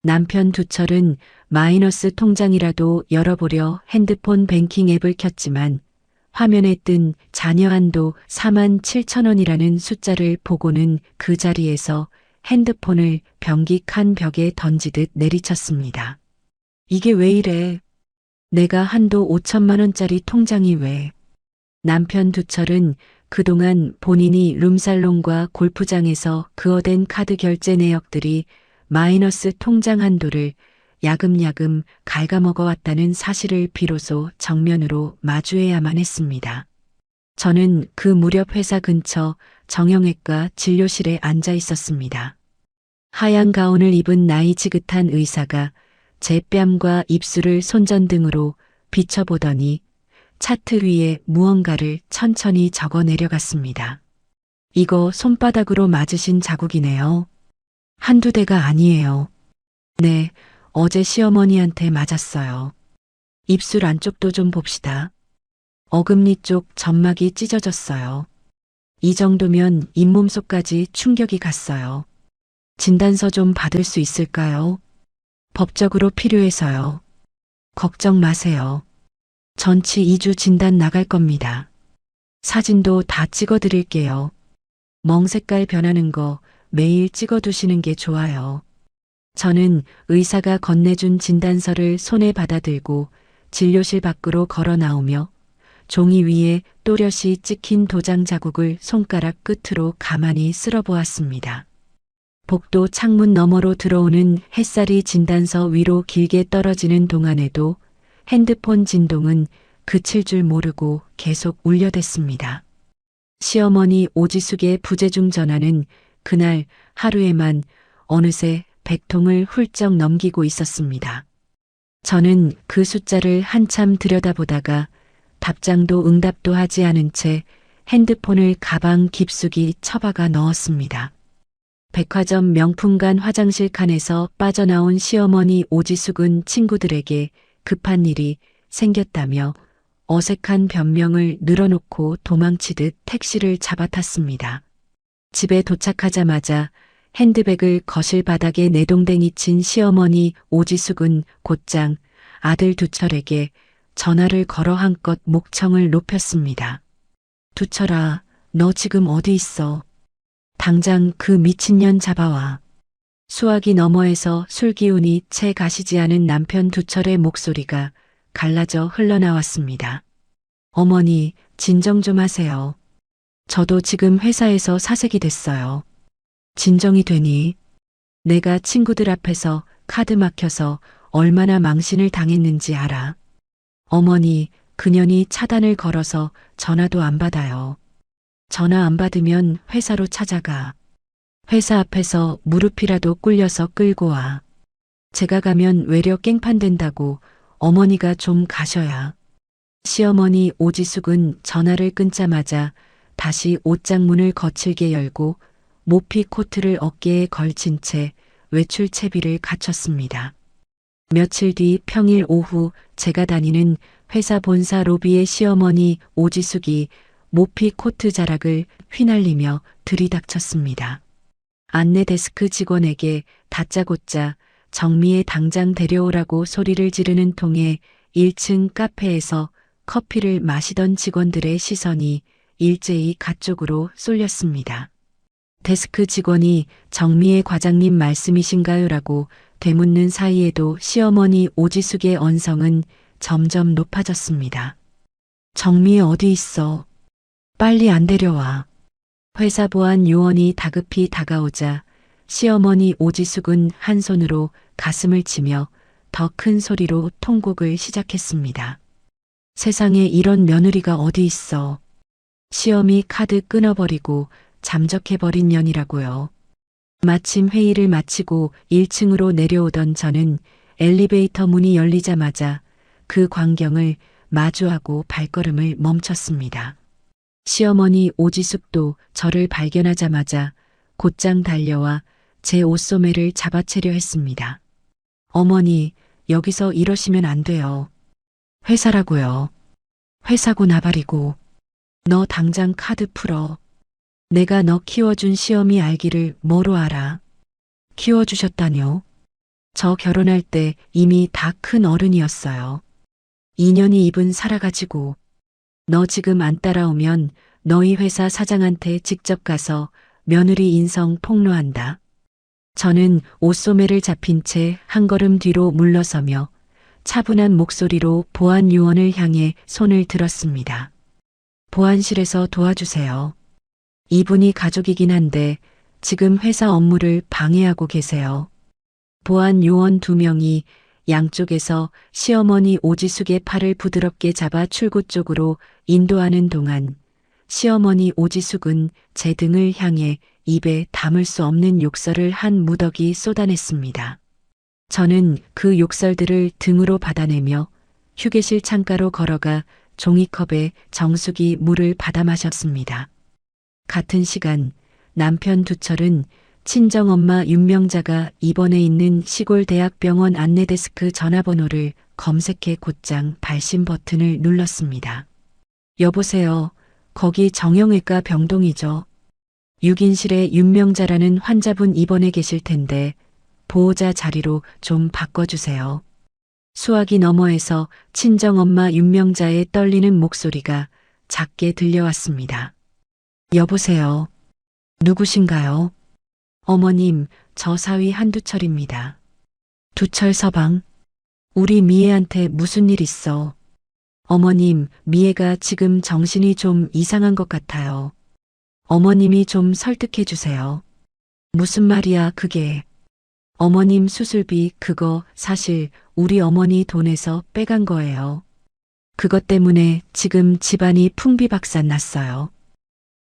남편 두철은 마이너스 통장이라도 열어보려 핸드폰 뱅킹 앱을 켰지만 화면에 뜬 잔여 한도 47,000원이라는 숫자를 보고는 그 자리에서 핸드폰을 변기 칸 벽에 던지듯 내리쳤습니다. 이게 왜 이래? 내가 한도 5천만 원짜리 통장이 왜? 남편 두철은 그동안 본인이 룸살롱과 골프장에서 그어댄 카드 결제 내역들이 마이너스 통장 한도를 야금야금 갉아먹어왔다는 사실을 비로소 정면으로 마주해야만 했습니다. 저는 그 무렵 회사 근처 정형외과 진료실에 앉아 있었습니다. 하얀 가운을 입은 나이 지긋한 의사가 제 뺨과 입술을 손전등으로 비춰보더니 차트 위에 무언가를 천천히 적어 내려갔습니다. 이거 손바닥으로 맞으신 자국이네요. 한두 대가 아니에요. 네, 어제 시어머니한테 맞았어요. 입술 안쪽도 좀 봅시다. 어금니 쪽 점막이 찢어졌어요. 이 정도면 잇몸 속까지 충격이 갔어요. 진단서 좀 받을 수 있을까요? 법적으로 필요해서요. 걱정 마세요. 전치 2주 진단 나갈 겁니다. 사진도 다 찍어 드릴게요. 멍 색깔 변하는 거 매일 찍어 두시는 게 좋아요. 저는 의사가 건네준 진단서를 손에 받아들고 진료실 밖으로 걸어 나오며 종이 위에 또렷이 찍힌 도장 자국을 손가락 끝으로 가만히 쓸어보았습니다. 복도 창문 너머로 들어오는 햇살이 진단서 위로 길게 떨어지는 동안에도 핸드폰 진동은 그칠 줄 모르고 계속 울려댔습니다. 시어머니 오지숙의 부재중 전화는 그날 하루에만 어느새 100통을 훌쩍 넘기고 있었습니다. 저는 그 숫자를 한참 들여다보다가 답장도 응답도 하지 않은 채 핸드폰을 가방 깊숙이 처박아 넣었습니다. 백화점 명품관 화장실 칸에서 빠져나온 시어머니 오지숙은 친구들에게 급한 일이 생겼다며 어색한 변명을 늘어놓고 도망치듯 택시를 잡아탔습니다. 집에 도착하자마자 핸드백을 거실 바닥에 내동댕이 친 시어머니 오지숙은 곧장 아들 두철에게 전화를 걸어 한껏 목청을 높였습니다. 두철아, 너 지금 어디 있어? 당장 그 미친년 잡아와. 수화기 너머에서 술기운이 채 가시지 않은 남편 두철의 목소리가 갈라져 흘러나왔습니다. 어머니, 진정 좀 하세요. 저도 지금 회사에서 사색이 됐어요. 진정이 되니? 내가 친구들 앞에서 카드 막혀서 얼마나 망신을 당했는지 알아. 어머니, 그년이 차단을 걸어서 전화도 안 받아요. 전화 안 받으면 회사로 찾아가. 회사 앞에서 무릎이라도 꿇려서 끌고 와. 제가 가면 외려 깽판 된다고 어머니가 좀 가셔야. 시어머니 오지숙은 전화를 끊자마자 다시 옷장문을 거칠게 열고 모피 코트를 어깨에 걸친 채 외출 채비를 갖췄습니다. 며칠 뒤 평일 오후 제가 다니는 회사 본사 로비의 시어머니 오지숙이 모피 코트 자락을 휘날리며 들이닥쳤습니다. 안내 데스크 직원에게 다짜고짜 정미에 당장 데려오라고 소리를 지르는 통에 1층 카페에서 커피를 마시던 직원들의 시선이 일제히 가쪽으로 쏠렸습니다. 데스크 직원이 정미애 과장님 말씀이신가요라고 되묻는 사이에도 시어머니 오지숙의 언성은 점점 높아졌습니다. 정미애 어디 있어? 빨리 안 데려와. 회사 보안 요원이 다급히 다가오자 시어머니 오지숙은 한 손으로 가슴을 치며 더 큰 소리로 통곡을 시작했습니다. 세상에 이런 며느리가 어디 있어. 시어미 카드 끊어버리고 잠적해버린 년이라고요. 마침 회의를 마치고 1층으로 내려오던 저는 엘리베이터 문이 열리자마자 그 광경을 마주하고 발걸음을 멈췄습니다. 시어머니 오지숙도 저를 발견하자마자 곧장 달려와 제 옷소매를 잡아채려 했습니다. 어머니, 여기서 이러시면 안 돼요. 회사라고요. 회사고 나발이고. 너 당장 카드 풀어. 내가 너 키워준 시어미 알기를 뭐로 알아? 키워주셨다뇨? 저 결혼할 때 이미 다 큰 어른이었어요. 2년이 입은 살아가지고. 너 지금 안 따라오면 너희 회사 사장한테 직접 가서 며느리 인성 폭로한다. 저는 옷소매를 잡힌 채 한 걸음 뒤로 물러서며 차분한 목소리로 보안 요원을 향해 손을 들었습니다. 보안실에서 도와주세요. 이분이 가족이긴 한데 지금 회사 업무를 방해하고 계세요. 보안 요원 2명이 양쪽에서 시어머니 오지숙의 팔을 부드럽게 잡아 출구 쪽으로 인도하는 동안 시어머니 오지숙은 제 등을 향해 입에 담을 수 없는 욕설을 한 무더기 쏟아냈습니다. 저는 그 욕설들을 등으로 받아내며 휴게실 창가로 걸어가 종이컵에 정수기 물을 받아 마셨습니다. 같은 시간 남편 두철은 친정엄마 윤명자가 입원해 있는 시골 대학병원 안내데스크 전화번호를 검색해 곧장 발신 버튼을 눌렀습니다. 여보세요. 거기 정형외과 병동이죠. 6인실에 윤명자라는 환자분 입원해 계실 텐데 보호자 자리로 좀 바꿔주세요. 수화기 너머에서 친정엄마 윤명자의 떨리는 목소리가 작게 들려왔습니다. 여보세요. 누구신가요? 어머님, 저 사위 한두철입니다. 두철 서방. 우리 미애한테 무슨 일 있어? 어머님, 미애가 지금 정신이 좀 이상한 것 같아요. 어머님이 좀 설득해 주세요. 무슨 말이야, 그게. 어머님 수술비 그거 사실 우리 어머니 돈에서 빼간 거예요. 그것 때문에 지금 집안이 풍비박산 났어요.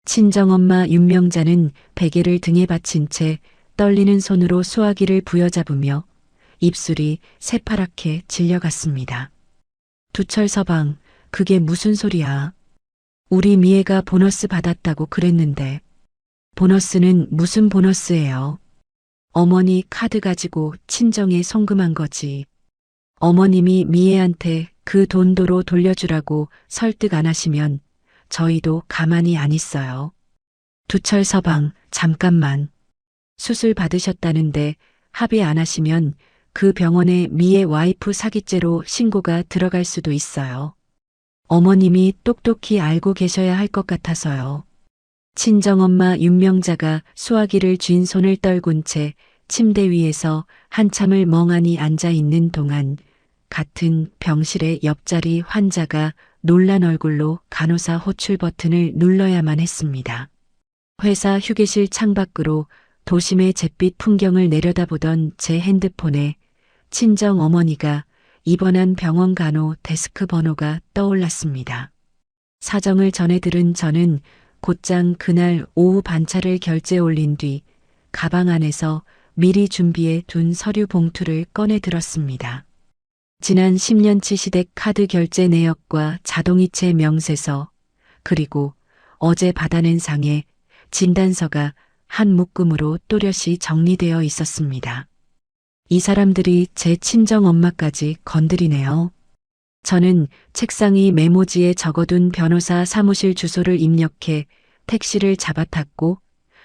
친정엄마 윤명자는 베개를 등에 받친 채 떨리는 손으로 수화기를 부여잡으며 입술이 새파랗게 질려갔습니다. 두철 서방, 그게 무슨 소리야? 우리 미애가 보너스 받았다고 그랬는데. 보너스는 무슨 보너스예요? 어머니 카드 가지고 친정에 송금한 거지. 어머님이 미애한테 그 돈도로 돌려주라고 설득 안 하시면 저희도 가만히 안 있어요. 두철 서방, 잠깐만. 수술 받으셨다는데 합의 안 하시면 그 병원에 미애 와이프 사기죄로 신고가 들어갈 수도 있어요. 어머님이 똑똑히 알고 계셔야 할 것 같아서요. 친정엄마 윤명자가 수화기를 쥔 손을 떨군 채 침대 위에서 한참을 멍하니 앉아 있는 동안 같은 병실의 옆자리 환자가 놀란 얼굴로 간호사 호출 버튼을 눌러야만 했습니다. 회사 휴게실 창밖으로 도심의 잿빛 풍경을 내려다보던 제 핸드폰에 친정 어머니가 입원한 병원 간호 데스크 번호가 떠올랐습니다. 사정을 전해 들은 저는 곧장 그날 오후 반차를 결제 올린 뒤 가방 안에서 미리 준비해 둔 서류 봉투를 꺼내 들었습니다. 지난 10년치 시댁 카드 결제 내역과 자동이체 명세서, 그리고 어제 받아낸 상에 진단서가 한 묶음으로 또렷이 정리되어 있었습니다. 이 사람들이 제 친정 엄마까지 건드리네요. 저는 책상 위 메모지에 적어둔 변호사 사무실 주소를 입력해 택시를 잡아탔고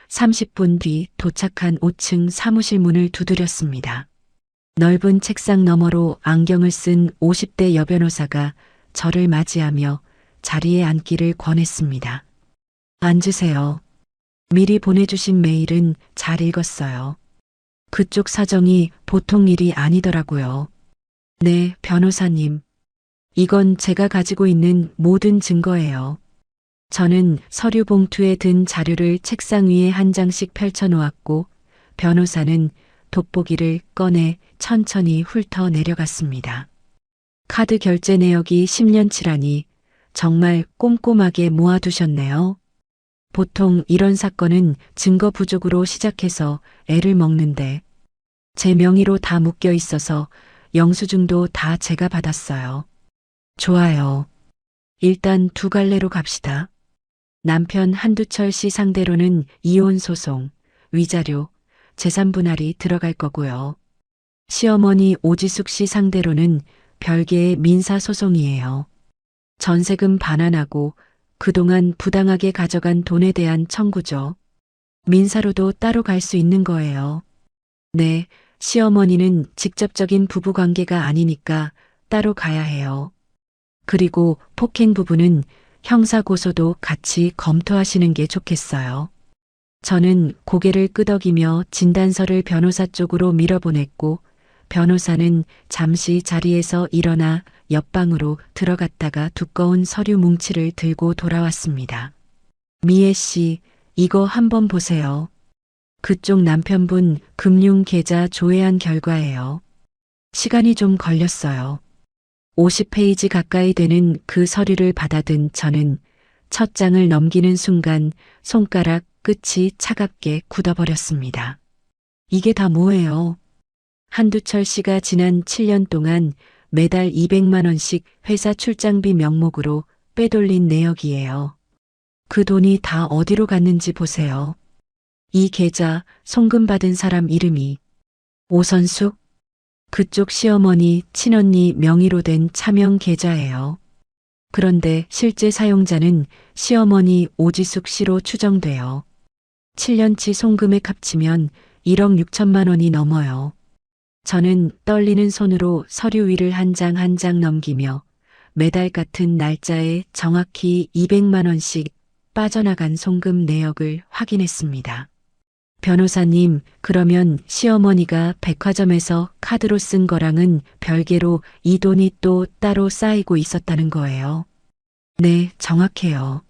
30분 뒤 도착한 5층 사무실 문을 두드렸습니다. 넓은 책상 너머로 안경을 쓴 50대 여변호사가 저를 맞이하며 자리에 앉기를 권했습니다. 앉으세요. 미리 보내주신 메일은 잘 읽었어요. 그쪽 사정이 보통 일이 아니더라고요. 네, 변호사님. 이건 제가 가지고 있는 모든 증거예요. 저는 서류 봉투에 든 자료를 책상 위에 한 장씩 펼쳐놓았고 변호사는 돋보기를 꺼내 천천히 훑어 내려갔습니다. 카드 결제 내역이 10년치라니 정말 꼼꼼하게 모아두셨네요. 보통 이런 사건은 증거 부족으로 시작해서 애를 먹는데 제 명의로 다 묶여 있어서 영수증도 다 제가 받았어요. 좋아요. 일단 두 갈래로 갑시다. 남편 한두철 씨 상대로는 이혼 소송, 위자료, 재산 분할이 들어갈 거고요. 시어머니 오지숙 씨 상대로는 별개의 민사 소송이에요. 전세금 반환하고 그동안 부당하게 가져간 돈에 대한 청구죠. 민사로도 따로 갈 수 있는 거예요. 네, 시어머니는 직접적인 부부관계가 아니니까 따로 가야 해요. 그리고 폭행 부분은 형사고소도 같이 검토하시는 게 좋겠어요. 저는 고개를 끄덕이며 진단서를 변호사 쪽으로 밀어보냈고 변호사는 잠시 자리에서 일어나 옆방으로 들어갔다가 두꺼운 서류 뭉치를 들고 돌아왔습니다. 미애 씨, 이거 한번 보세요. 그쪽 남편분 금융계좌 조회한 결과예요. 시간이 좀 걸렸어요. 50페이지 가까이 되는 그 서류를 받아든 저는 첫 장을 넘기는 순간 손가락 끝이 차갑게 굳어버렸습니다. 이게 다 뭐예요? 한두철 씨가 지난 7년 동안 매달 200만 원씩 회사 출장비 명목으로 빼돌린 내역이에요. 그 돈이 다 어디로 갔는지 보세요. 이 계좌 송금받은 사람 이름이 오선숙? 그쪽 시어머니, 친언니 명의로 된 차명 계좌예요. 그런데 실제 사용자는 시어머니 오지숙 씨로 추정돼요. 7년치 송금액 합치면 1억 6천만 원이 넘어요. 저는 떨리는 손으로 서류 위를 한 장 한 장 넘기며 매달 같은 날짜에 정확히 200만 원씩 빠져나간 송금 내역을 확인했습니다. 변호사님, 그러면 시어머니가 백화점에서 카드로 쓴 거랑은 별개로 이 돈이 또 따로 쌓이고 있었다는 거예요. 네, 정확해요.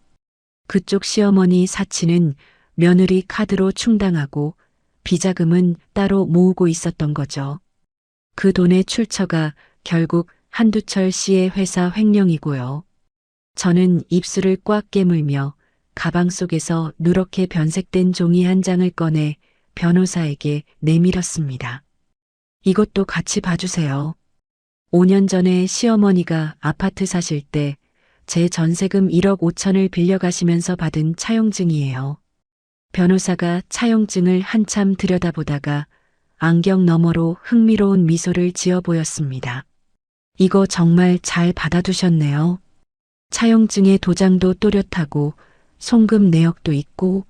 그쪽 시어머니 사치는 며느리 카드로 충당하고 비자금은 따로 모으고 있었던 거죠. 그 돈의 출처가 결국 한두철 씨의 회사 횡령이고요. 저는 입술을 꽉 깨물며 가방 속에서 누렇게 변색된 종이 한 장을 꺼내 변호사에게 내밀었습니다. 이것도 같이 봐주세요. 5년 전에 시어머니가 아파트 사실 때 제 전세금 1억 5천을 빌려가시면서 받은 차용증이에요. 변호사가 차용증을 한참 들여다보다가 안경 너머로 흥미로운 미소를 지어 보였습니다. 이거 정말 잘 받아두셨네요. 차용증에 도장도 또렷하고 송금 내역도 있고,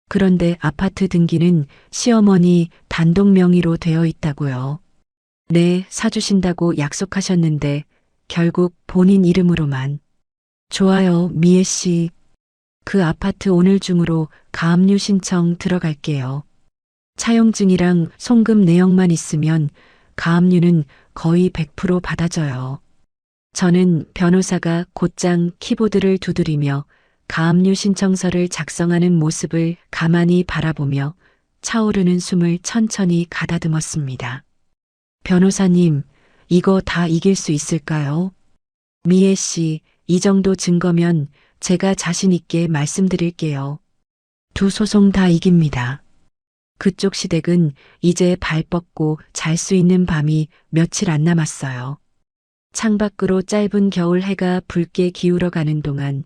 그런데 아파트 등기는 시어머니 단독 명의로 되어 있다고요. 네, 사주신다고 약속하셨는데 결국 본인 이름으로만. 좋아요, 미애 씨. 그 아파트 오늘 중으로 가압류 신청 들어갈게요. 차용증이랑 송금 내역만 있으면 가압류는 거의 100% 받아져요. 저는 변호사가 곧장 키보드를 두드리며 가압류 신청서를 작성하는 모습을 가만히 바라보며 차오르는 숨을 천천히 가다듬었습니다. 변호사님, 이거 다 이길 수 있을까요? 미애 씨, 이 정도 증거면 제가 자신 있게 말씀드릴게요. 두 소송 다 이깁니다. 그쪽 시댁은 이제 발 뻗고 잘 수 있는 밤이 며칠 안 남았어요. 창밖으로 짧은 겨울 해가 붉게 기울어 가는 동안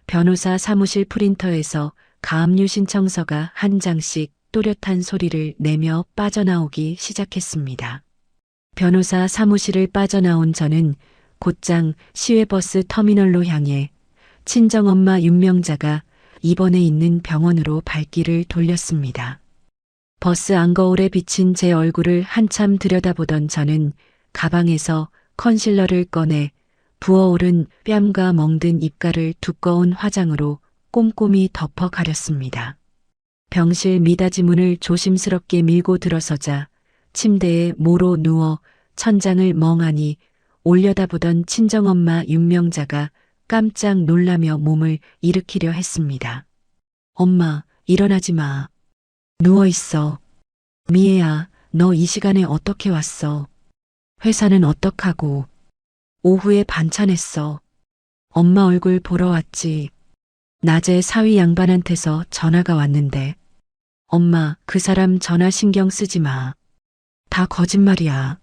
변호사 사무실 프린터에서 가압류 신청서가 한 장씩 또렷한 소리를 내며 빠져나오기 시작했습니다. 변호사 사무실을 빠져나온 저는 곧장 시외버스 터미널로 향해 친정엄마 윤명자가 입원해 있는 병원으로 발길을 돌렸습니다. 버스 안거울에 비친 제 얼굴을 한참 들여다보던 저는 가방에서 컨실러를 꺼내 부어오른 뺨과 멍든 입가를 두꺼운 화장으로 꼼꼼히 덮어 가렸습니다. 병실 미닫이 문을 조심스럽게 밀고 들어서자 침대에 모로 누워 천장을 멍하니 올려다보던 친정엄마 윤명자가 깜짝 놀라며 몸을 일으키려 했습니다. 엄마, 일어나지 마. 누워있어. 미애야, 너 이 시간에 어떻게 왔어? 회사는 어떡하고? 오후에 반찬했어. 엄마 얼굴 보러 왔지. 낮에 사위 양반한테서 전화가 왔는데. 엄마, 그 사람 전화 신경 쓰지 마. 다 거짓말이야.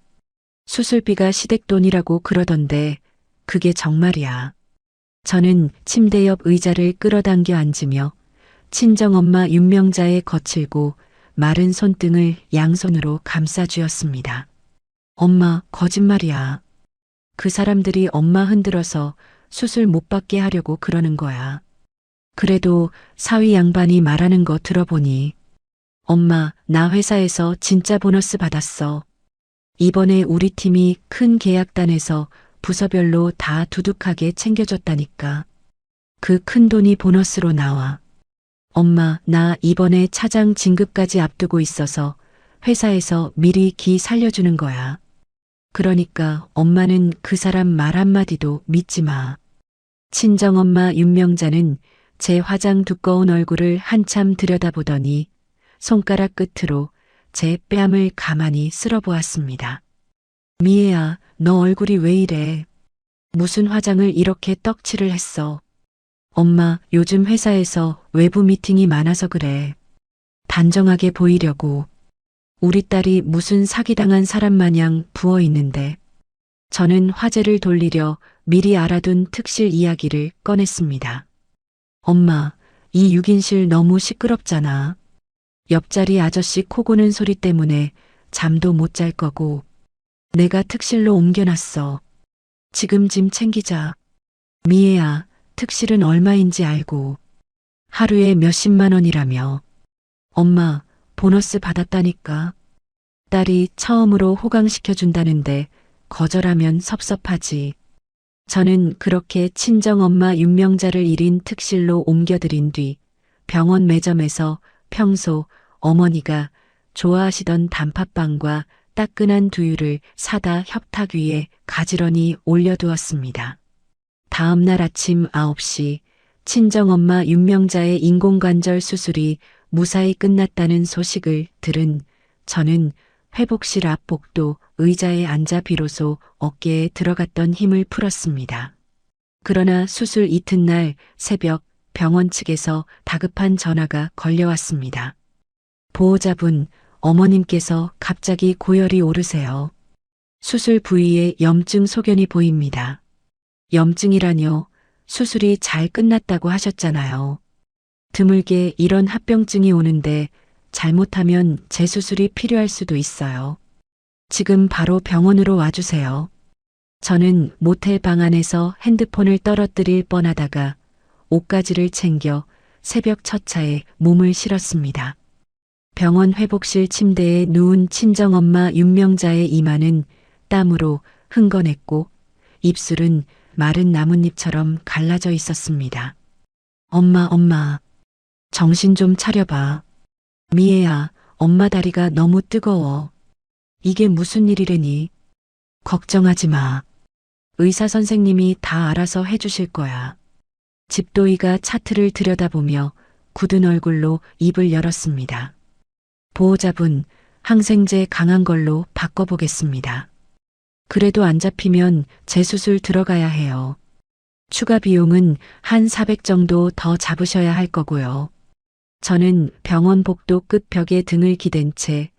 수술비가 시댁돈이라고 그러던데 그게 정말이야. 저는 침대 옆 의자를 끌어당겨 앉으며 친정엄마 윤명자의 거칠고 마른 손등을 양손으로 감싸쥐었습니다. 엄마, 거짓말이야. 그 사람들이 엄마 흔들어서 수술 못 받게 하려고 그러는 거야. 그래도 사위 양반이 말하는 거 들어보니 엄마, 나 회사에서 진짜 보너스 받았어. 이번에 우리 팀이 큰 계약단에서 부서별로 다 두둑하게 챙겨줬다니까. 그 큰 돈이 보너스로 나와. 엄마, 나 이번에 차장 진급까지 앞두고 있어서 회사에서 미리 기 살려주는 거야. 그러니까 엄마는 그 사람 말 한마디도 믿지 마. 친정엄마 윤명자는 제 화장 두꺼운 얼굴을 한참 들여다보더니 손가락 끝으로 제 뺨을 가만히 쓸어보았습니다. 미애야, 너 얼굴이 왜 이래? 무슨 화장을 이렇게 떡칠을 했어? 엄마, 요즘 회사에서 외부 미팅이 많아서 그래. 단정하게 보이려고. 우리 딸이 무슨 사기당한 사람 마냥 부어 있는데. 저는 화제를 돌리려 미리 알아둔 특실 이야기를 꺼냈습니다. 엄마, 이 6인실 너무 시끄럽잖아. 옆자리 아저씨 코 고는 소리 때문에 잠도 못 잘 거고. 내가 특실로 옮겨놨어. 지금 짐 챙기자. 미애야, 특실은 얼마인지 알고. 하루에 몇십만 원이라며. 엄마, 보너스 받았다니까. 딸이 처음으로 호강시켜준다는데 거절하면 섭섭하지. 저는 그렇게 친정엄마 윤명자를 1인 특실로 옮겨들인 뒤 병원 매점에서 평소 어머니가 좋아하시던 단팥빵과 따끈한 두유를 사다 협탁 위에 가지런히 올려두었습니다. 다음 날 아침 9시 친정엄마 윤명자의 인공관절 수술이 무사히 끝났다는 소식을 들은 저는 회복실 앞 복도 의자에 앉아 비로소 어깨에 들어갔던 힘을 풀었습니다. 그러나 수술 이튿날 새벽 병원 측에서 다급한 전화가 걸려왔습니다. 보호자분, 어머님께서 갑자기 고열이 오르세요. 수술 부위에 염증 소견이 보입니다. 염증이라뇨? 수술이 잘 끝났다고 하셨잖아요. 드물게 이런 합병증이 오는데 잘못하면 재수술이 필요할 수도 있어요. 지금 바로 병원으로 와주세요. 저는 모텔 방 안에서 핸드폰을 떨어뜨릴 뻔하다가 옷가지를 챙겨 새벽 첫 차에 몸을 실었습니다. 병원 회복실 침대에 누운 친정엄마 윤명자의 이마는 땀으로 흥건했고 입술은 마른 나뭇잎처럼 갈라져 있었습니다. 엄마, 정신 좀 차려봐. 미애야, 엄마 다리가 너무 뜨거워. 이게 무슨 일이래니? 걱정하지 마. 의사 선생님이 다 알아서 해주실 거야. 집도이가 차트를 들여다보며 굳은 얼굴로 입을 열었습니다. 보호자분, 항생제 강한 걸로 바꿔보겠습니다. 그래도 안 잡히면 재수술 들어가야 해요. 추가 비용은 한 400 정도 더 잡으셔야 할 거고요. 저는 병원 복도 끝 벽에 등을 기댄 채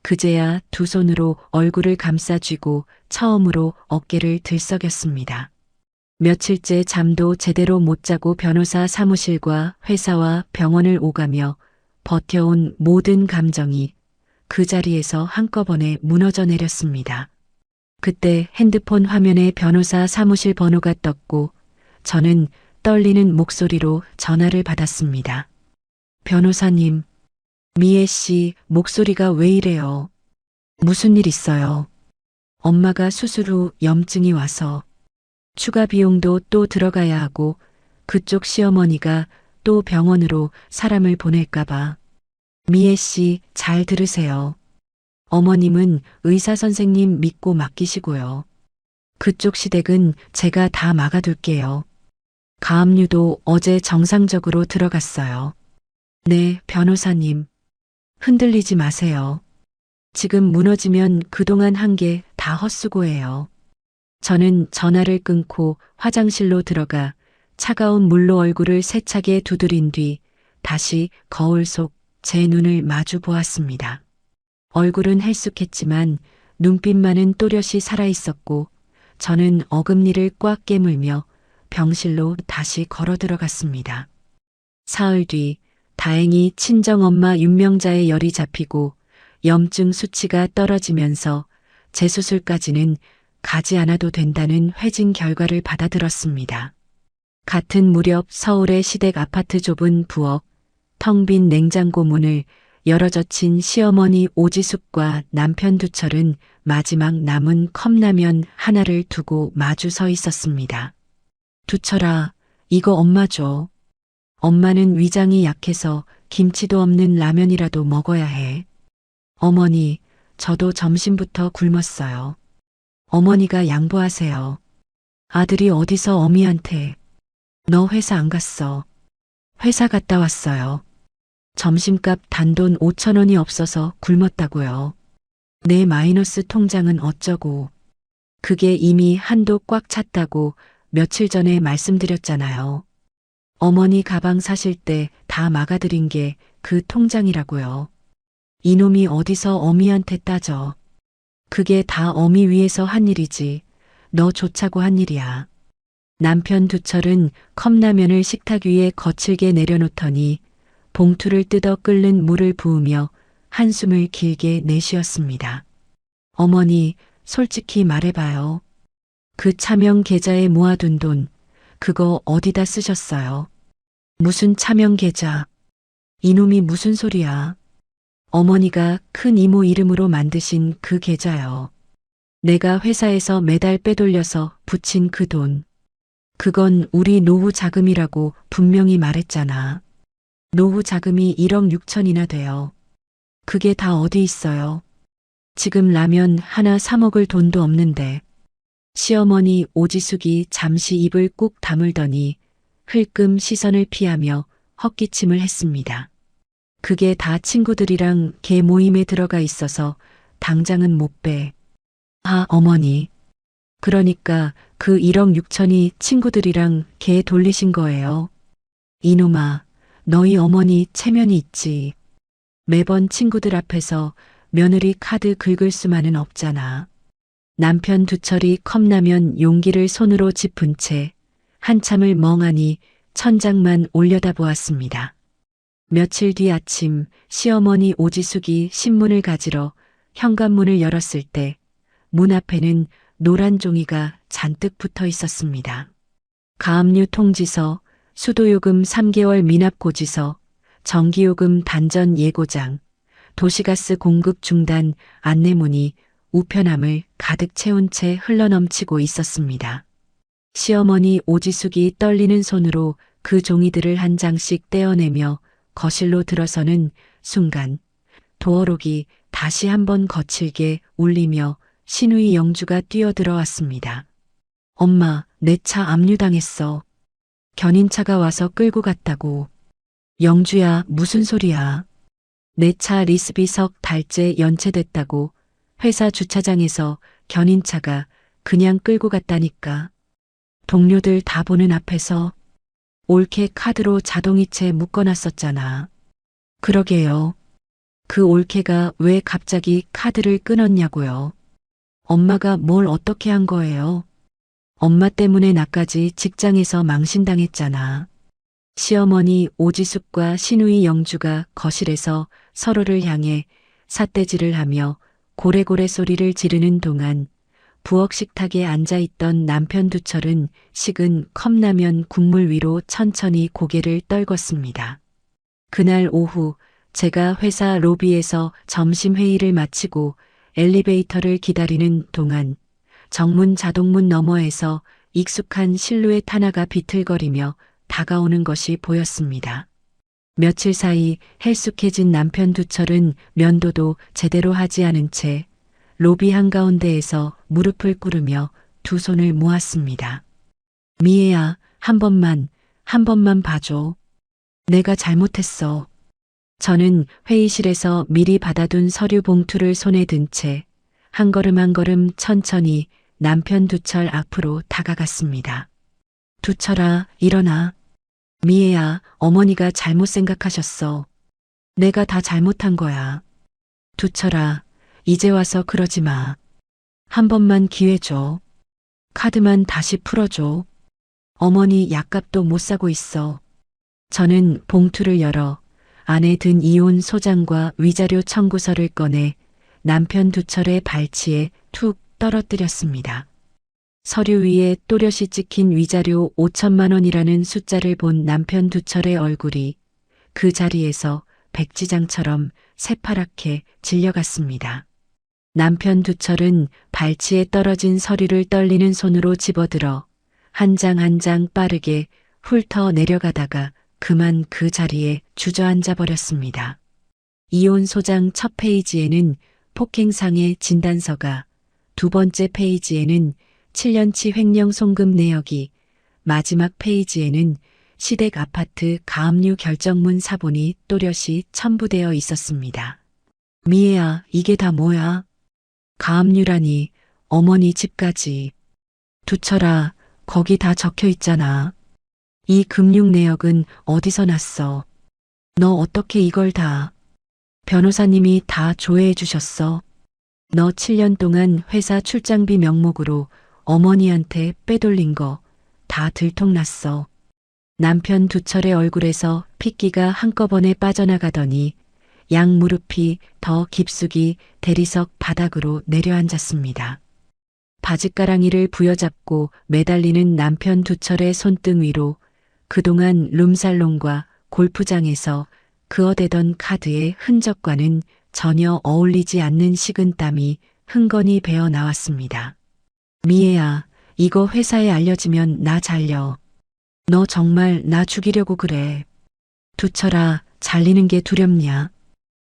그제야 두 손으로 얼굴을 감싸쥐고 처음으로 어깨를 들썩였습니다. 며칠째 잠도 제대로 못 자고 변호사 사무실과 회사와 병원을 오가며 버텨온 모든 감정이 그 자리에서 한꺼번에 무너져 내렸습니다. 그때 핸드폰 화면에 변호사 사무실 번호가 떴고 저는 떨리는 목소리로 전화를 받았습니다. 변호사님, 미애 씨 목소리가 왜 이래요? 무슨 일 있어요? 엄마가 수술 후 염증이 와서 추가 비용도 또 들어가야 하고 그쪽 시어머니가 또 병원으로 사람을 보낼까봐. 미애 씨 잘 들으세요. 어머님은 의사 선생님 믿고 맡기시고요. 그쪽 시댁은 제가 다 막아둘게요. 가압류도 어제 정상적으로 들어갔어요. 네, 변호사님. 흔들리지 마세요. 지금 무너지면 그동안 한 게 다 헛수고예요. 저는 전화를 끊고 화장실로 들어가 차가운 물로 얼굴을 세차게 두드린 뒤 다시 거울 속 제 눈을 마주 보았습니다. 얼굴은 헬쑥했지만 눈빛만은 또렷이 살아있었고 저는 어금니를 꽉 깨물며 병실로 다시 걸어 들어갔습니다. 사흘 뒤 다행히 친정엄마 윤명자의 열이 잡히고 염증 수치가 떨어지면서 재수술까지는 가지 않아도 된다는 회진 결과를 받아들었습니다. 같은 무렵 서울의 시댁 아파트 좁은 부엌, 텅 빈 냉장고 문을 열어젖힌 시어머니 오지숙과 남편 두철은 마지막 남은 컵라면 하나를 두고 마주 서 있었습니다. 두철아, 이거 엄마 줘. 엄마는 위장이 약해서 김치도 없는 라면이라도 먹어야 해. 어머니, 저도 점심부터 굶었어요. 어머니가 양보하세요. 아들이 어디서 어미한테 너 회사 안 갔어. 회사 갔다 왔어요. 점심값 단돈 5,000원이 없어서 굶었다고요. 내 마이너스 통장은 어쩌고. 그게 이미 한도 꽉 찼다고 며칠 전에 말씀드렸잖아요. 어머니 가방 사실 때 다 막아드린 게 그 통장이라고요. 이놈이 어디서 어미한테 따져. 그게 다 어미 위해서 한 일이지. 너 좋자고 한 일이야. 남편 두철은 컵라면을 식탁 위에 거칠게 내려놓더니 봉투를 뜯어 끓는 물을 부으며 한숨을 길게 내쉬었습니다. 어머니, 솔직히 말해봐요. 그 차명 계좌에 모아둔 돈, 그거 어디다 쓰셨어요? 무슨 차명 계좌? 이놈이 무슨 소리야? 어머니가 큰 이모 이름으로 만드신 그 계좌요. 내가 회사에서 매달 빼돌려서 붙인 그 돈. 그건 우리 노후 자금이라고 분명히 말했잖아. 노후 자금이 1억 6천이나 돼요. 그게 다 어디 있어요? 지금 라면 하나 사 먹을 돈도 없는데. 시어머니 오지숙이 잠시 입을 꾹 다물더니 흘끔 시선을 피하며 헛기침을 했습니다. 그게 다 친구들이랑 개 모임에 들어가 있어서 당장은 못 빼. 아, 어머니. 그러니까 그 1억 6천이 친구들이랑 개 돌리신 거예요. 이놈아, 너희 어머니 체면이 있지. 매번 친구들 앞에서 며느리 카드 긁을 수만은 없잖아. 남편 두철이 컵라면 용기를 손으로 짚은 채 한참을 멍하니 천장만 올려다보았습니다. 며칠 뒤 아침 시어머니 오지숙이 신문을 가지러 현관문을 열었을 때 문 앞에는 노란 종이가 잔뜩 붙어 있었습니다. 가압류 통지서, 수도요금 3개월 미납 고지서, 전기요금 단전 예고장, 도시가스 공급 중단 안내문이 우편함을 가득 채운 채 흘러넘치고 있었습니다. 시어머니 오지숙이 떨리는 손으로 그 종이들을 한 장씩 떼어내며 거실로 들어서는 순간 도어록이 다시 한번 거칠게 울리며 신우이 영주가 뛰어들어왔습니다. 엄마, 내 차 압류당했어. 견인차가 와서 끌고 갔다고. 영주야, 무슨 소리야. 내 차 리스비 석 달째 연체됐다고. 회사 주차장에서 견인차가 그냥 끌고 갔다니까. 동료들 다 보는 앞에서 올케 카드로 자동이체 묶어놨었잖아. 그러게요. 그 올케가 왜 갑자기 카드를 끊었냐고요. 엄마가 뭘 어떻게 한 거예요? 엄마 때문에 나까지 직장에서 망신당했잖아. 시어머니 오지숙과 신우이 영주가 거실에서 서로를 향해 삿대질을 하며 고래고래 소리를 지르는 동안 부엌 식탁에 앉아있던 남편 두철은 식은 컵라면 국물 위로 천천히 고개를 떨궜습니다. 그날 오후 제가 회사 로비에서 점심회의를 마치고 엘리베이터를 기다리는 동안 정문 자동문 너머에서 익숙한 실루엣 하나가 비틀거리며 다가오는 것이 보였습니다. 며칠 사이 헬쑥해진 남편 두철은 면도도 제대로 하지 않은 채 로비 한가운데에서 무릎을 꿇으며 두 손을 모았습니다. 미애야, 한 번만 봐줘. 내가 잘못했어. 저는 회의실에서 미리 받아둔 서류 봉투를 손에 든 채 한 걸음 한 걸음 천천히 남편 두철 앞으로 다가갔습니다. 두철아, 일어나. 미애야, 어머니가 잘못 생각하셨어. 내가 다 잘못한 거야. 두철아, 이제 와서 그러지 마. 한 번만 기회 줘. 카드만 다시 풀어줘. 어머니 약값도 못 사고 있어. 저는 봉투를 열어 안에 든 이혼 소장과 위자료 청구서를 꺼내 남편 두철의 발치에 툭 떨어뜨렸습니다. 서류 위에 또렷이 찍힌 위자료 5천만 원이라는 숫자를 본 남편 두철의 얼굴이 그 자리에서 백지장처럼 새파랗게 질려갔습니다. 남편 두철은 발치에 떨어진 서류를 떨리는 손으로 집어들어 한 장 한 장 빠르게 훑어 내려가다가 그만 그 자리에 주저앉아 버렸습니다. 이혼 소장 첫 페이지에는 폭행상해 진단서가, 두 번째 페이지에는 7년치 횡령 송금 내역이, 마지막 페이지에는 시댁 아파트 가압류 결정문 사본이 또렷이 첨부되어 있었습니다. 미애야, 이게 다 뭐야? 가압류라니, 어머니 집까지. 두철아, 거기 다 적혀 있잖아. 이 금융 내역은 어디서 났어? 너 어떻게 이걸 다? 변호사님이 다 조회해 주셨어. 너 7년 동안 회사 출장비 명목으로 어머니한테 빼돌린 거 다 들통났어. 남편 두철의 얼굴에서 핏기가 한꺼번에 빠져나가더니 양 무릎이 더 깊숙이 대리석 바닥으로 내려앉았습니다. 바짓가랑이를 부여잡고 매달리는 남편 두철의 손등 위로 그동안 룸살롱과 골프장에서 그어대던 카드의 흔적과는 전혀 어울리지 않는 식은땀이 흥건히 배어 나왔습니다. 미애야, 이거 회사에 알려지면 나 잘려. 너 정말 나 죽이려고 그래. 두철아, 잘리는 게 두렵냐?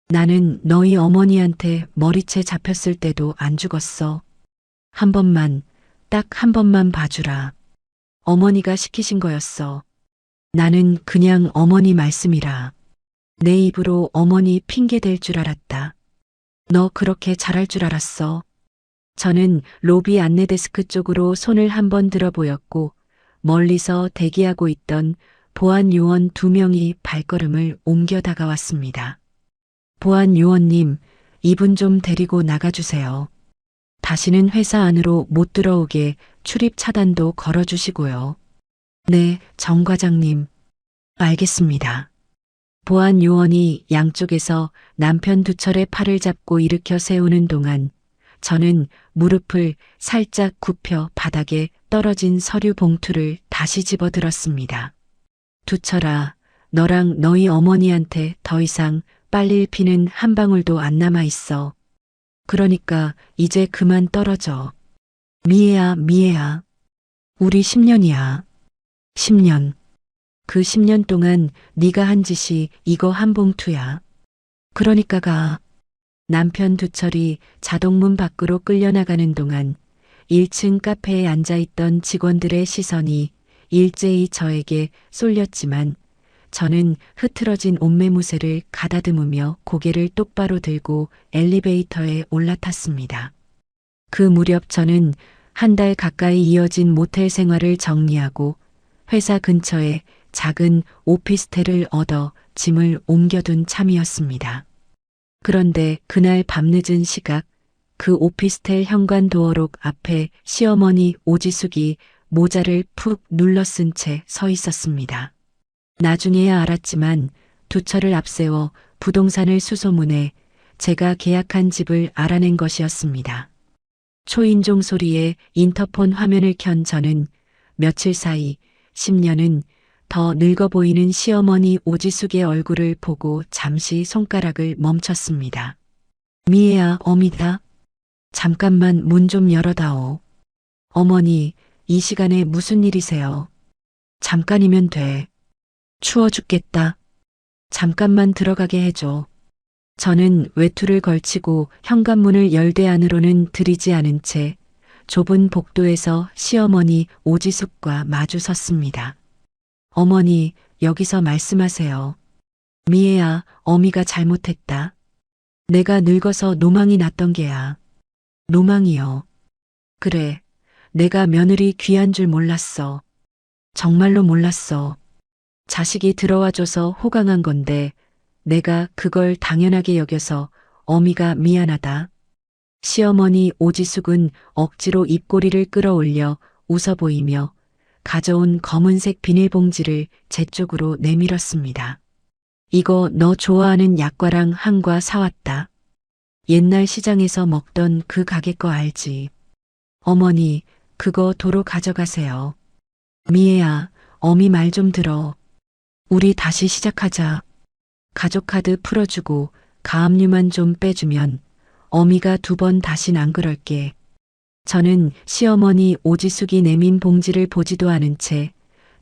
나는 너희 어머니한테 머리채 잡혔을 때도 안 죽었어. 한 번만, 딱 한 번만 봐주라. 어머니가 시키신 거였어. 나는 그냥 어머니 말씀이라. 내 입으로 어머니 핑계 댈 줄 알았다. 너 그렇게 잘할 줄 알았어. 저는 로비 안내데스크 쪽으로 손을 한번 들어 보였고 멀리서 대기하고 있던 보안 요원 2명이 발걸음을 옮겨 다가왔습니다. 보안 요원님, 이분 좀 데리고 나가주세요. 다시는 회사 안으로 못 들어오게 출입 차단도 걸어주시고요. 네, 정 과장님. 알겠습니다. 보안 요원이 양쪽에서 남편 두철의 팔을 잡고 일으켜 세우는 동안 저는 무릎을 살짝 굽혀 바닥에 떨어진 서류 봉투를 다시 집어들었습니다. 두철아, 너랑 너희 어머니한테 더 이상 빨릴 피는 한 방울도 안 남아 있어. 그러니까 이제 그만 떨어져. 미애야, 미애야. 우리 10년이야. 10년. 그 10년 동안 네가 한 짓이 이거 한 봉투야. 그러니까 가. 남편 두철이 자동문 밖으로 끌려나가는 동안 1층 카페에 앉아있던 직원들의 시선이 일제히 저에게 쏠렸지만 저는 흐트러진 옷매무새를 가다듬으며 고개를 똑바로 들고 엘리베이터에 올라탔습니다. 그 무렵 저는 한 달 가까이 이어진 모텔 생활을 정리하고 회사 근처에 작은 오피스텔을 얻어 짐을 옮겨둔 참이었습니다. 그런데 그날 밤늦은 시각 그 오피스텔 현관 도어록 앞에 시어머니 오지숙이 모자를 푹 눌러 쓴 채 서 있었습니다. 나중에야 알았지만 두철을 앞세워 부동산을 수소문해 제가 계약한 집을 알아낸 것이었습니다. 초인종 소리에 인터폰 화면을 켠 저는 며칠 사이 10년은 더 늙어 보이는 시어머니 오지숙의 얼굴을 보고 잠시 손가락을 멈췄습니다. 미애야, 어미다. 잠깐만 문 좀 열어다오. 어머니, 이 시간에 무슨 일이세요? 잠깐이면 돼. 추워 죽겠다. 잠깐만 들어가게 해줘. 저는 외투를 걸치고 현관문을 열대 안으로는 들이지 않은 채 좁은 복도에서 시어머니 오지숙과 마주 섰습니다. 어머니, 여기서 말씀하세요. 미애야, 어미가 잘못했다. 내가 늙어서 노망이 났던 게야. 노망이요. 그래, 내가 며느리 귀한 줄 몰랐어. 정말로 몰랐어. 자식이 들어와줘서 호강한 건데 내가 그걸 당연하게 여겨서 어미가 미안하다. 시어머니 오지숙은 억지로 입꼬리를 끌어올려 웃어 보이며 가져온 검은색 비닐봉지를 제 쪽으로 내밀었습니다. 이거 너 좋아하는 약과랑 한과 사왔다. 옛날 시장에서 먹던 그 가게 거 알지? 어머니, 그거 도로 가져가세요. 미애야, 어미 말 좀 들어. 우리 다시 시작하자. 가족카드 풀어주고 가압류만 좀 빼주면 어미가 2번 다신 안 그럴게. 저는 시어머니 오지숙이 내민 봉지를 보지도 않은 채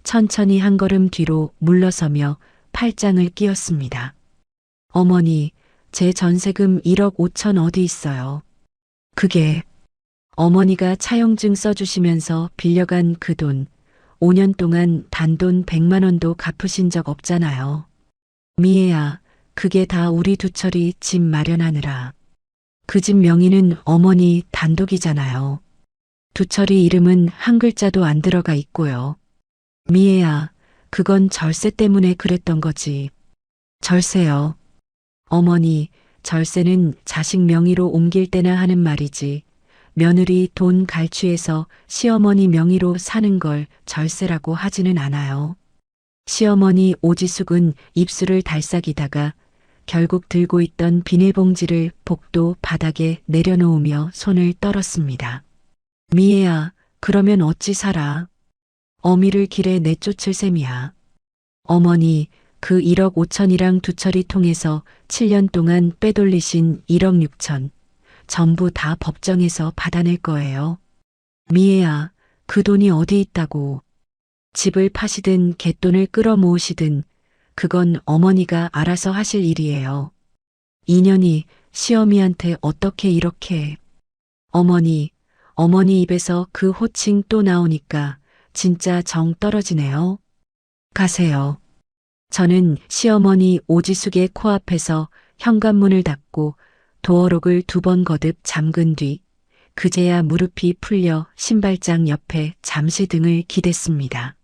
천천히 한 걸음 뒤로 물러서며 팔짱을 끼웠습니다. 어머니, 제 전세금 1억 5천 어디 있어요? 그게 어머니가 차용증 써주시면서 빌려간 그 돈 5년 동안 단돈 100만 원도 갚으신 적 없잖아요. 미애야, 그게 다 우리 두철이 집 마련하느라. 그 집 명의는 어머니 단독이잖아요. 두철이 이름은 한 글자도 안 들어가 있고요. 미애야, 그건 절세 때문에 그랬던 거지. 절세요. 어머니, 절세는 자식 명의로 옮길 때나 하는 말이지. 며느리 돈 갈취해서 시어머니 명의로 사는 걸 절세라고 하지는 않아요. 시어머니 오지숙은 입술을 달싹이다가 결국 들고 있던 비닐봉지를 복도 바닥에 내려놓으며 손을 떨었습니다. 미애야, 그러면 어찌 살아? 어미를 길에 내쫓을 셈이야. 어머니, 그 1억 5천이랑 두철이 통해서 7년 동안 빼돌리신 1억 6천. 전부 다 법정에서 받아낼 거예요. 미애야, 그 돈이 어디 있다고. 집을 파시든 갯돈을 끌어모으시든 그건 어머니가 알아서 하실 일이에요. 인연이 시어미한테 어떻게 이렇게. 어머니 입에서 그 호칭 또 나오니까 진짜 정 떨어지네요. 가세요. 저는 시어머니 오지숙의 코앞에서 현관문을 닫고 도어록을 2번 거듭 잠근 뒤 그제야 무릎이 풀려 신발장 옆에 잠시 등을 기댔습니다.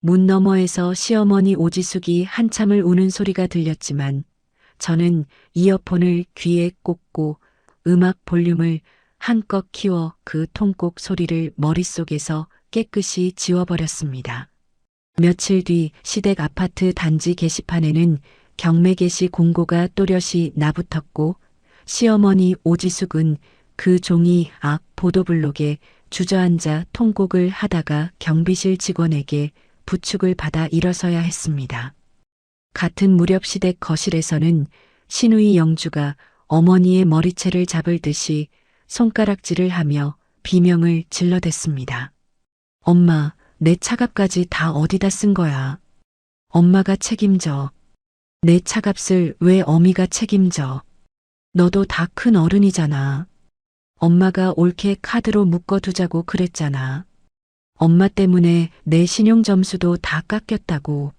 문 너머에서 시어머니 오지숙이 한참을 우는 소리가 들렸지만 저는 이어폰을 귀에 꽂고 음악 볼륨을 한껏 키워 그 통곡 소리를 머릿속에서 깨끗이 지워버렸습니다. 며칠 뒤 시댁 아파트 단지 게시판에는 경매 게시 공고가 또렷이 나붙었고 시어머니 오지숙은 그 종이 앞 보도블록에 주저앉아 통곡을 하다가 경비실 직원에게 부축을 받아 일어서야 했습니다. 같은 무렵 시댁 거실에서는 시누이 영주가 어머니의 머리채를 잡을 듯이 손가락질을 하며 비명을 질러댔습니다. 엄마, 내 차값까지 다 어디다 쓴 거야. 엄마가 책임져. 내 차값을 왜 어미가 책임져. 너도 다 큰 어른이잖아. 엄마가 옳게 카드로 묶어두자고 그랬잖아. 엄마 때문에 내 신용점수도 다 깎였다고.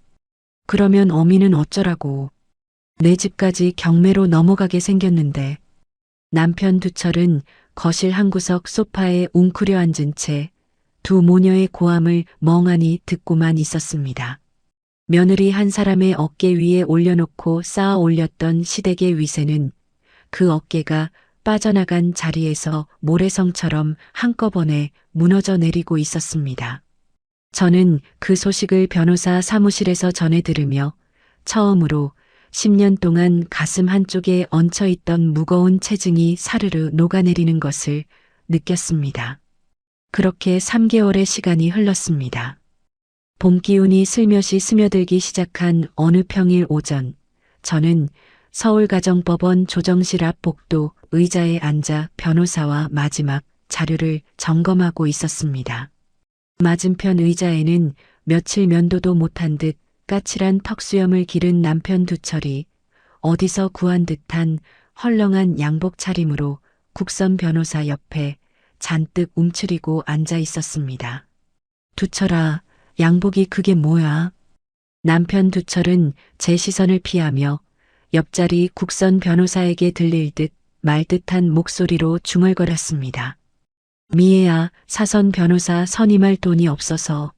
그러면 어미는 어쩌라고. 내 집까지 경매로 넘어가게 생겼는데. 남편 두철은 거실 한구석 소파에 웅크려 앉은 채 두 모녀의 고함을 멍하니 듣고만 있었습니다. 며느리 한 사람의 어깨 위에 올려놓고 쌓아 올렸던 시댁의 위세는 그 어깨가 빠져나간 자리에서 모래성처럼 한꺼번에 무너져 내리고 있었습니다. 저는 그 소식을 변호사 사무실에서 전해 들으며 처음으로 10년 동안 가슴 한쪽에 얹혀있던 무거운 체증이 사르르 녹아내리는 것을 느꼈습니다. 그렇게 3개월의 시간이 흘렀습니다. 봄 기운이 슬며시 스며들기 시작한 어느 평일 오전, 저는 서울가정법원 조정실 앞 복도 의자에 앉아 변호사와 마지막 자료를 점검하고 있었습니다. 맞은편 의자에는 며칠 면도도 못한 듯 까칠한 턱수염을 기른 남편 두철이 어디서 구한 듯한 헐렁한 양복 차림으로 국선 변호사 옆에 잔뜩 움츠리고 앉아 있었습니다. 두철아, 양복이 그게 뭐야? 남편 두철은 제 시선을 피하며 옆자리 국선 변호사에게 들릴 듯 말 듯한 목소리로 중얼거렸습니다. 미애야, 사선 변호사 선임할 돈이 없어서.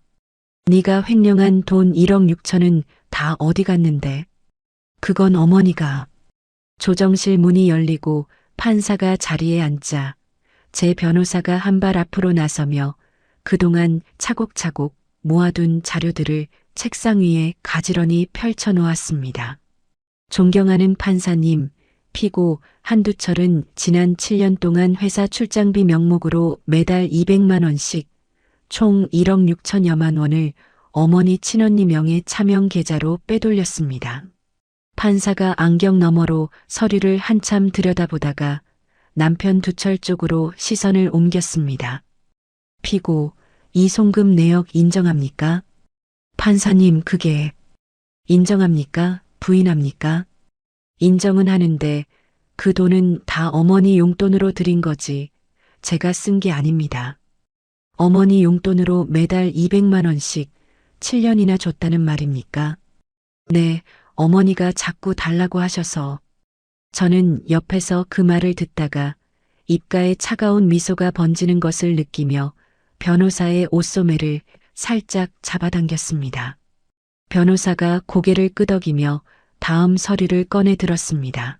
네가 횡령한 돈 1억 6천은 다 어디 갔는데. 그건 어머니가. 조정실 문이 열리고 판사가 자리에 앉자 제 변호사가 한 발 앞으로 나서며 그동안 차곡차곡 모아둔 자료들을 책상 위에 가지런히 펼쳐 놓았습니다. 존경하는 판사님, 피고 한두철은 지난 7년 동안 회사 출장비 명목으로 매달 200만 원씩 총 1억 6천여만 원을 어머니 친언니 명의 차명 계좌로 빼돌렸습니다. 판사가 안경 너머로 서류를 한참 들여다보다가 남편 두철 쪽으로 시선을 옮겼습니다. 피고, 이 송금 내역 인정합니까? 판사님, 그게 인정합니까? 부인합니까? 인정은 하는데 그 돈은 다 어머니 용돈으로 드린 거지 제가 쓴 게 아닙니다. 어머니 용돈으로 매달 200만 원씩 7년이나 줬다는 말입니까? 네, 어머니가 자꾸 달라고 하셔서. 저는 옆에서 그 말을 듣다가 입가에 차가운 미소가 번지는 것을 느끼며 변호사의 옷소매를 살짝 잡아당겼습니다. 변호사가 고개를 끄덕이며 다음 서류를 꺼내 들었습니다.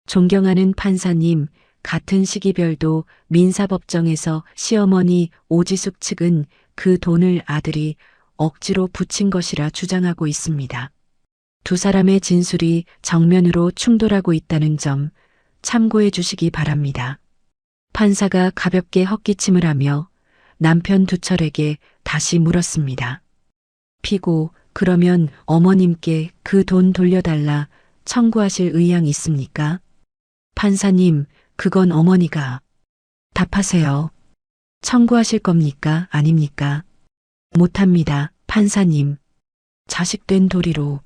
존경하는 판사님, 같은 시기별도 민사법정에서 시어머니 오지숙 측은 그 돈을 아들이 억지로 붙인 것이라 주장하고 있습니다. 두 사람의 진술이 정면으로 충돌하고 있다는 점 참고해 주시기 바랍니다. 판사가 가볍게 헛기침을 하며 남편 두철에게 다시 물었습니다. 피고, 그러면 어머님께 그 돈 돌려달라 청구하실 의향 있습니까? 판사님, 그건 어머니가 답하세요. 청구하실 겁니까? 아닙니까? 못합니다, 판사님. 자식된 도리로.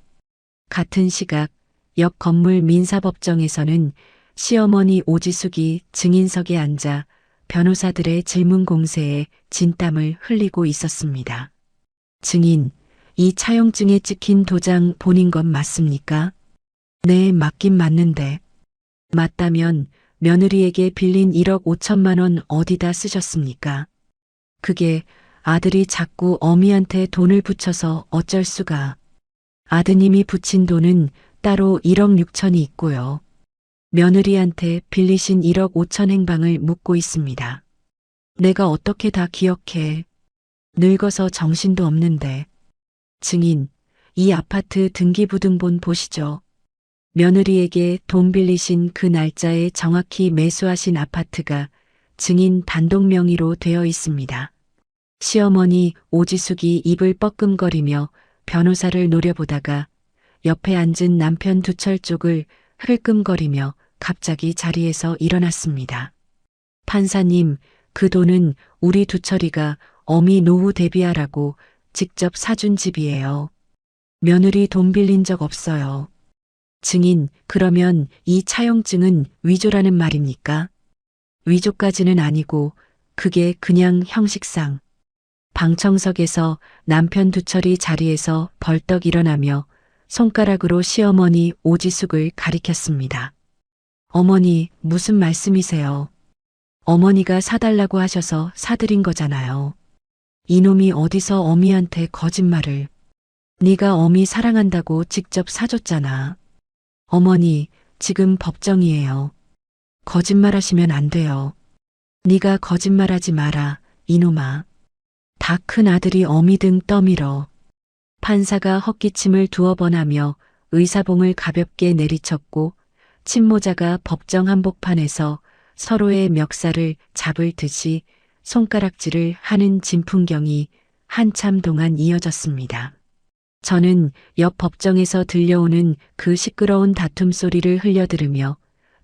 같은 시각 옆 건물 민사법정에서는 시어머니 오지숙이 증인석에 앉아 변호사들의 질문 공세에 진땀을 흘리고 있었습니다. 증인, 이 차용증에 찍힌 도장 본인 것 맞습니까? 네, 맞긴 맞는데. 맞다면 며느리에게 빌린 1억 5천만 원 어디다 쓰셨습니까? 그게 아들이 자꾸 어미한테 돈을 붙여서 어쩔 수가. 아드님이 붙인 돈은 따로 1억 6천이 있고요. 며느리한테 빌리신 1억 5천 행방을 묻고 있습니다. 내가 어떻게 다 기억해. 늙어서 정신도 없는데. 증인, 이 아파트 등기부등본 보시죠. 며느리에게 돈 빌리신 그 날짜에 정확히 매수하신 아파트가 증인 단독 명의로 되어 있습니다. 시어머니 오지숙이 입을 뻐끔거리며 변호사를 노려보다가 옆에 앉은 남편 두철 쪽을 흘끔거리며 갑자기 자리에서 일어났습니다. 판사님, 그 돈은 우리 두철이가 어미 노후 대비하라고 직접 사준 집이에요. 며느리 돈 빌린 적 없어요. 증인, 그러면 이 차용증은 위조라는 말입니까? 위조까지는 아니고 그게 그냥 형식상. 방청석에서 남편 두철이 자리에서 벌떡 일어나며 손가락으로 시어머니 오지숙을 가리켰습니다. 어머니, 무슨 말씀이세요? 어머니가 사달라고 하셔서 사드린 거잖아요. 이놈이 어디서 어미한테 거짓말을. 네가 어미 사랑한다고 직접 사줬잖아. 어머니, 지금 법정이에요. 거짓말하시면 안 돼요. 네가 거짓말하지 마라, 이놈아. 다 큰 아들이 어미 등 떠밀어. 판사가 헛기침을 두어 번 하며 의사봉을 가볍게 내리쳤고 친모자가 법정 한복판에서 서로의 멱살을 잡을 듯이 손가락질을 하는 진풍경이 한참 동안 이어졌습니다. 저는 옆 법정에서 들려오는 그 시끄러운 다툼 소리를 흘려들으며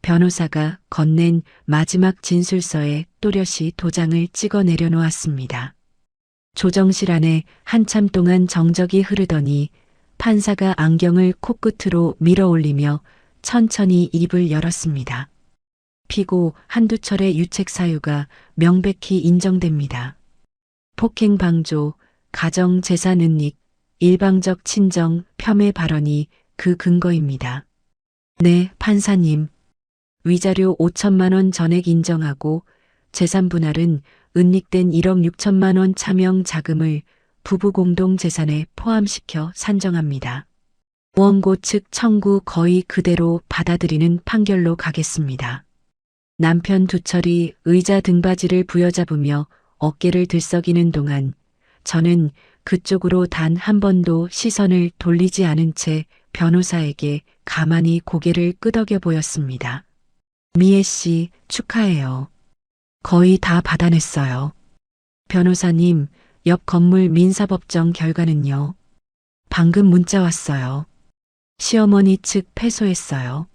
변호사가 건넨 마지막 진술서에 또렷이 도장을 찍어 내려놓았습니다. 조정실 안에 한참 동안 정적이 흐르더니 판사가 안경을 코끝으로 밀어 올리며 천천히 입을 열었습니다. 피고 한두철의 유책 사유가 명백히 인정됩니다. 폭행 방조, 가정 재산 은닉, 일방적 친정, 폄훼 발언이 그 근거입니다. 네, 판사님. 위자료 5천만 원 전액 인정하고 재산 분할은 은닉된 1억 6천만 원 차명 자금을 부부 공동 재산에 포함시켜 산정합니다. 원고 측 청구 거의 그대로 받아들이는 판결로 가겠습니다. 남편 두철이 의자 등받이를 부여잡으며 어깨를 들썩이는 동안 저는 그쪽으로 단 한 번도 시선을 돌리지 않은 채 변호사에게 가만히 고개를 끄덕여 보였습니다. 미애 씨, 축하해요. 거의 다 받아냈어요. 변호사님, 옆 건물 민사법정 결과는요. 방금 문자 왔어요. 시어머니 측 패소했어요.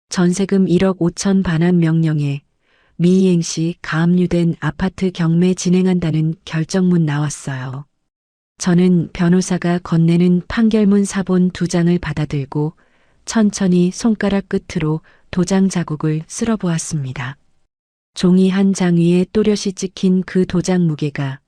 전세금 1억 5천 반환 명령에 미이행 시 가압류된 아파트 경매 진행한다는 결정문 나왔어요. 저는 변호사가 건네는 판결문 사본 2장을 받아들고 천천히 손가락 끝으로 도장 자국을 쓸어보았습니다. 종이 한 장 위에 또렷이 찍힌 그 도장 무게가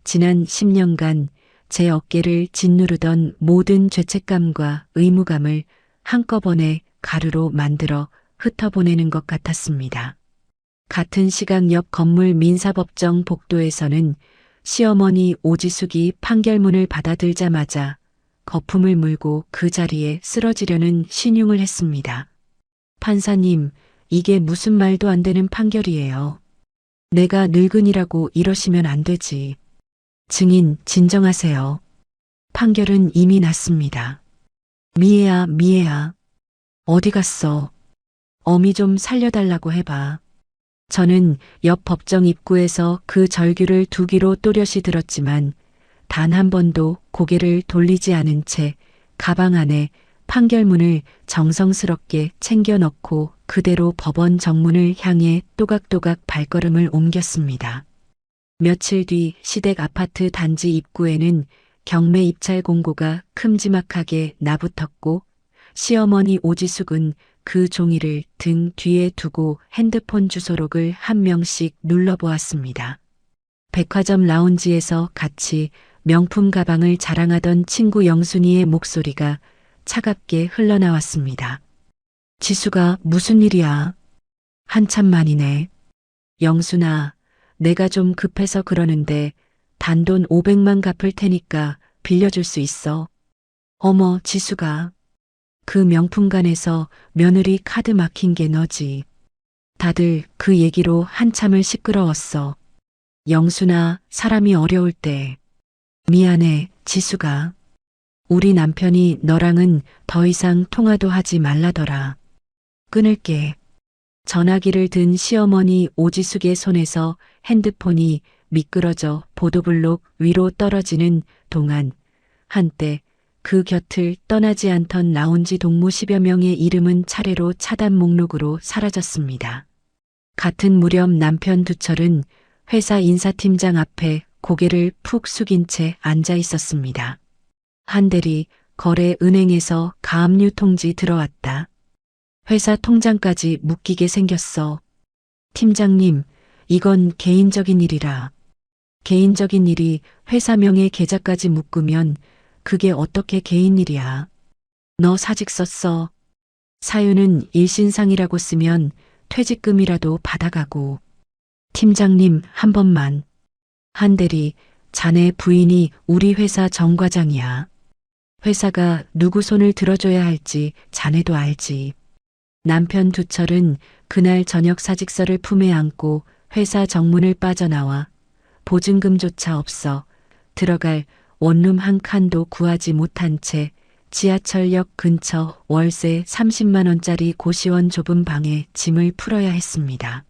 지난 10년간 제 어깨를 짓누르던 모든 죄책감과 의무감을 한꺼번에 가루로 만들어 흩어보내는 것 같았습니다. 같은 시각 옆 건물 민사법정 복도에서는 시어머니 오지숙이 판결문을 받아들자마자 거품을 물고 그 자리에 쓰러지려는 신용을 했습니다. 판사님, 이게 무슨 말도 안 되는 판결이에요. 내가 늙은이라고 이러시면 안 되지. 증인, 진정하세요. 판결은 이미 났습니다. 미애야, 미애야. 어디 갔어? 어미 좀 살려달라고 해봐. 저는 옆 법정 입구에서 그 절규를 2귀로 또렷이 들었지만 단 한 번도 고개를 돌리지 않은 채 가방 안에 판결문을 정성스럽게 챙겨 넣고 그대로 법원 정문을 향해 또각또각 발걸음을 옮겼습니다. 며칠 뒤 시댁 아파트 단지 입구에는 경매 입찰 공고가 큼지막하게 나붙었고 시어머니 오지숙은 그 종이를 등 뒤에 두고 핸드폰 주소록을 한 명씩 눌러보았습니다. 백화점 라운지에서 같이 명품 가방을 자랑하던 친구 영순이의 목소리가 차갑게 흘러나왔습니다. 지수가 무슨 일이야? 한참 만이네. 영순아, 내가 좀 급해서 그러는데 단돈 500만 갚을 테니까 빌려줄 수 있어. 어머, 지수가. 그 명품관에서 며느리 카드 막힌 게 너지. 다들 그 얘기로 한참을 시끄러웠어. 영순아, 사람이 어려울 때. 미안해, 지수가. 우리 남편이 너랑은 더 이상 통화도 하지 말라더라. 끊을게. 전화기를 든 시어머니 오지숙의 손에서 핸드폰이 미끄러져 보도블록 위로 떨어지는 동안 한때 그 곁을 떠나지 않던 라운지 동무 10여 명의 이름은 차례로 차단 목록으로 사라졌습니다. 같은 무렵 남편 두철은 회사 인사팀장 앞에 고개를 푹 숙인 채 앉아 있었습니다. 한대리 거래은행에서 가압류 통지 들어왔다. 회사 통장까지 묶이게 생겼어. 팀장님, 이건 개인적인 일이라. 개인적인 일이 회사명의 계좌까지 묶으면 그게 어떻게 개인 일이야. 너 사직 썼어. 사유는 일신상이라고 쓰면 퇴직금이라도 받아가고. 팀장님, 한 번만. 한대리, 자네 부인이 우리 회사 정과장이야. 회사가 누구 손을 들어줘야 할지 자네도 알지. 남편 두철은 그날 저녁 사직서를 품에 안고 회사 정문을 빠져나와 보증금조차 없어 들어갈 원룸 한 칸도 구하지 못한 채 지하철역 근처 월세 30만 원짜리 고시원 좁은 방에 짐을 풀어야 했습니다.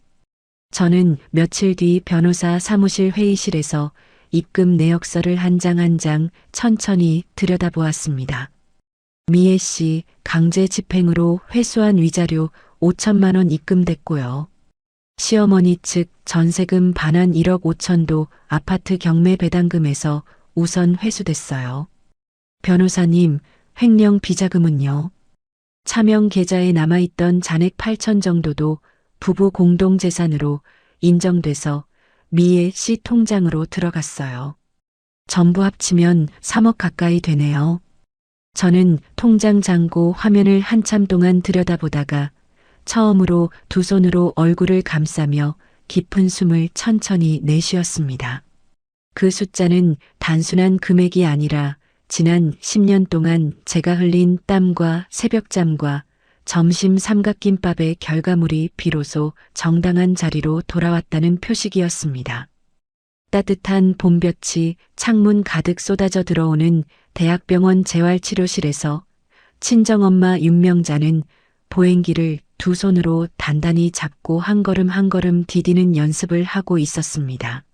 저는 며칠 뒤 변호사 사무실 회의실에서 입금 내역서를 한 장 한 장 천천히 들여다보았습니다. 미애 씨 강제 집행으로 회수한 위자료 5천만 원 입금됐고요. 시어머니 측 전세금 반환 1억 5천도 아파트 경매 배당금에서 우선 회수됐어요. 변호사님, 횡령 비자금은요? 차명 계좌에 남아있던 잔액 8천 정도도 부부 공동재산으로 인정돼서 미애 씨 통장으로 들어갔어요. 전부 합치면 3억 가까이 되네요. 저는 통장 잔고 화면을 한참 동안 들여다보다가 처음으로 두 손으로 얼굴을 감싸며 깊은 숨을 천천히 내쉬었습니다. 그 숫자는 단순한 금액이 아니라 지난 10년 동안 제가 흘린 땀과 새벽잠과 점심 삼각김밥의 결과물이 비로소 정당한 자리로 돌아왔다는 표식이었습니다. 따뜻한 봄볕이 창문 가득 쏟아져 들어오는 대학병원 재활치료실에서 친정엄마 윤명자는 보행기를 두 손으로 단단히 잡고 한 걸음 한 걸음 디디는 연습을 하고 있었습니다.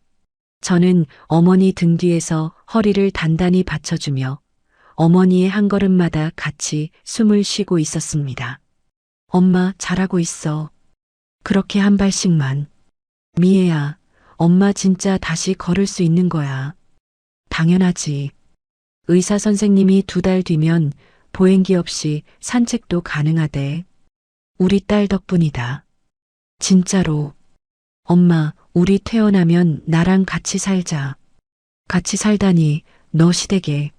저는 어머니 등 뒤에서 허리를 단단히 받쳐주며 어머니의 한 걸음마다 같이 숨을 쉬고 있었습니다. 엄마, 잘하고 있어. 그렇게 한 발씩만. 미애야, 엄마 진짜 다시 걸을 수 있는 거야. 당연하지. 의사 선생님이 2달 뒤면 보행기 없이 산책도 가능하대. 우리 딸 덕분이다. 진짜로. 엄마, 우리 퇴원하면 나랑 같이 살자. 같이 살다니, 너 시댁에.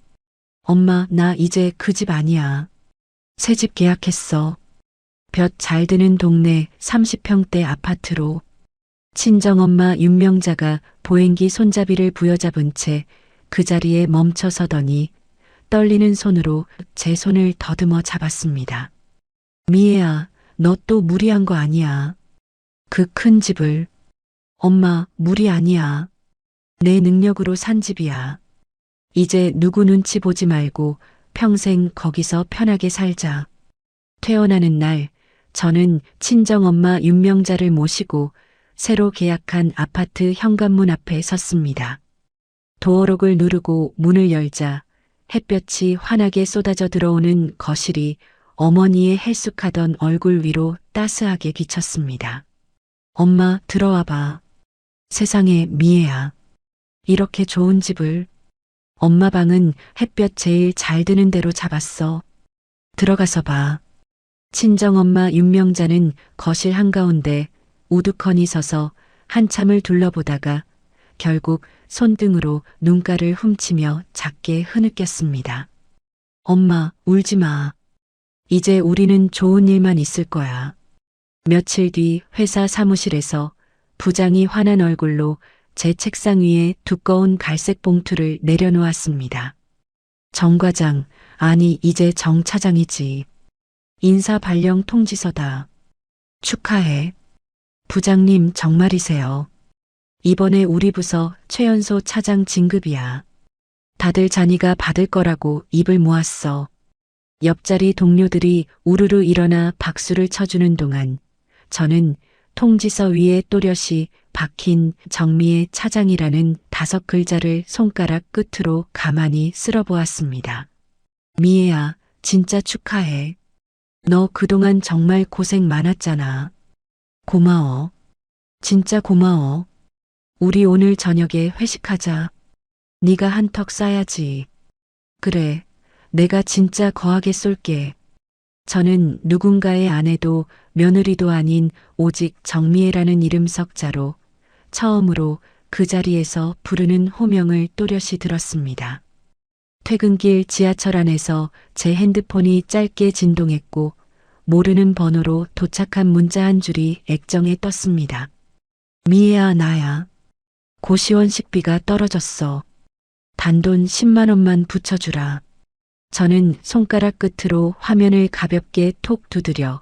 엄마, 나 이제 그 집 아니야. 새 집 계약했어. 볕 잘 드는 동네 30평대 아파트로. 친정엄마 윤명자가 보행기 손잡이를 부여잡은 채 그 자리에 멈춰 서더니 떨리는 손으로 제 손을 더듬어 잡았습니다. 미애야, 너 또 무리한 거 아니야. 그 큰 집을. 엄마, 무리 아니야. 내 능력으로 산 집이야. 이제 누구 눈치 보지 말고 평생 거기서 편하게 살자. 퇴원하는 날, 저는 친정엄마 윤명자를 모시고 새로 계약한 아파트 현관문 앞에 섰습니다. 도어록을 누르고 문을 열자 햇볕이 환하게 쏟아져 들어오는 거실이 어머니의 헬쑥하던 얼굴 위로 따스하게 비쳤습니다. 엄마, 들어와 봐. 세상에, 미애야. 이렇게 좋은 집을. 엄마 방은 햇볕 제일 잘 드는 데로 잡았어. 들어가서 봐. 친정엄마 윤명자는 거실 한가운데 우두커니 서서 한참을 둘러보다가 결국 손등으로 눈가를 훔치며 작게 흐느꼈습니다. 엄마, 울지 마. 이제 우리는 좋은 일만 있을 거야. 며칠 뒤 회사 사무실에서 부장이 화난 얼굴로 제 책상 위에 두꺼운 갈색 봉투를 내려놓았습니다. 정 과장, 아니 이제 정 차장이지. 인사 발령 통지서다. 축하해. 부장님 정말이세요. 이번에 우리 부서 최연소 차장 진급이야. 다들 자니가 받을 거라고 입을 모았어. 옆자리 동료들이 우르르 일어나 박수를 쳐주는 동안 저는 통지서 위에 또렷이 박힌 정미의 차장이라는 5글자를 손가락 끝으로 가만히 쓸어보았습니다. 미애야, 진짜 축하해. 너 그동안 정말 고생 많았잖아. 고마워. 진짜 고마워. 우리 오늘 저녁에 회식하자. 네가 한턱 쏴야지. 그래, 내가 진짜 거하게 쏠게. 저는 누군가의 아내도 며느리도 아닌 오직 정미애라는 이름 석자로 처음으로 그 자리에서 부르는 호명을 또렷이 들었습니다. 퇴근길 지하철 안에서 제 핸드폰이 짧게 진동했고 모르는 번호로 도착한 문자 한 줄이 액정에 떴습니다. 미애야, 나야. 고시원 식비가 떨어졌어. 단돈 10만 원만 붙여주라. 저는 손가락 끝으로 화면을 가볍게 톡 두드려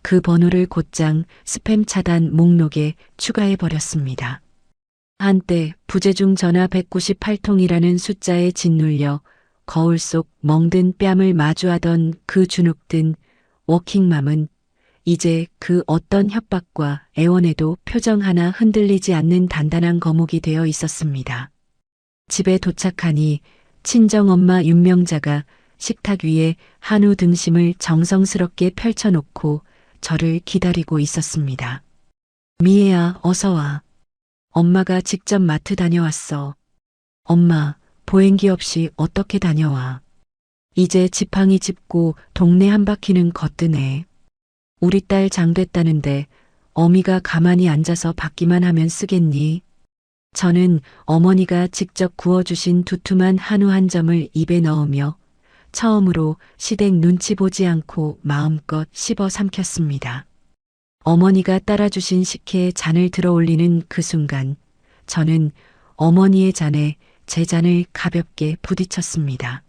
그 번호를 곧장 스팸 차단 목록에 추가해버렸습니다. 한때 부재중 전화 198통이라는 숫자에 짓눌려 거울 속 멍든 뺨을 마주하던 그 주눅든 워킹맘은 이제 그 어떤 협박과 애원에도 표정 하나 흔들리지 않는 단단한 거목이 되어 있었습니다. 집에 도착하니 친정엄마 윤명자가 식탁 위에 한우 등심을 정성스럽게 펼쳐놓고 저를 기다리고 있었습니다. 미애야, 어서 와. 엄마가 직접 마트 다녀왔어. 엄마, 보행기 없이 어떻게 다녀와. 이제 지팡이 짚고 동네 한 바퀴는 걷드네. 우리 딸 장됐다는데 어미가 가만히 앉아서 받기만 하면 쓰겠니? 저는 어머니가 직접 구워주신 두툼한 한우 한 점을 입에 넣으며 처음으로 시댁 눈치 보지 않고 마음껏 씹어 삼켰습니다. 어머니가 따라주신 식혜에 잔을 들어 올리는 그 순간 저는 어머니의 잔에 제 잔을 가볍게 부딪혔습니다.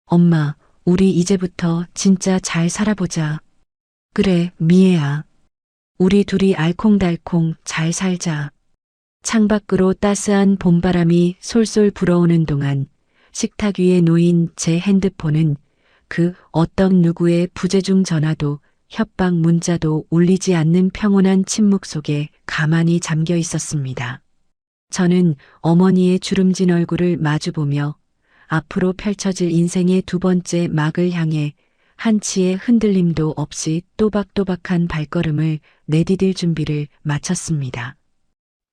엄마, 우리 이제부터 진짜 잘 살아보자. 그래, 미애야. 우리 둘이 알콩달콩 잘 살자. 창밖으로 따스한 봄바람이 솔솔 불어오는 동안 식탁 위에 놓인 제 핸드폰은 그 어떤 누구의 부재중 전화도 협박 문자도 울리지 않는 평온한 침묵 속에 가만히 잠겨 있었습니다. 저는 어머니의 주름진 얼굴을 마주보며 앞으로 펼쳐질 인생의 두 번째 막을 향해 한치의 흔들림도 없이 또박또박한 발걸음을 내디딜 준비를 마쳤습니다.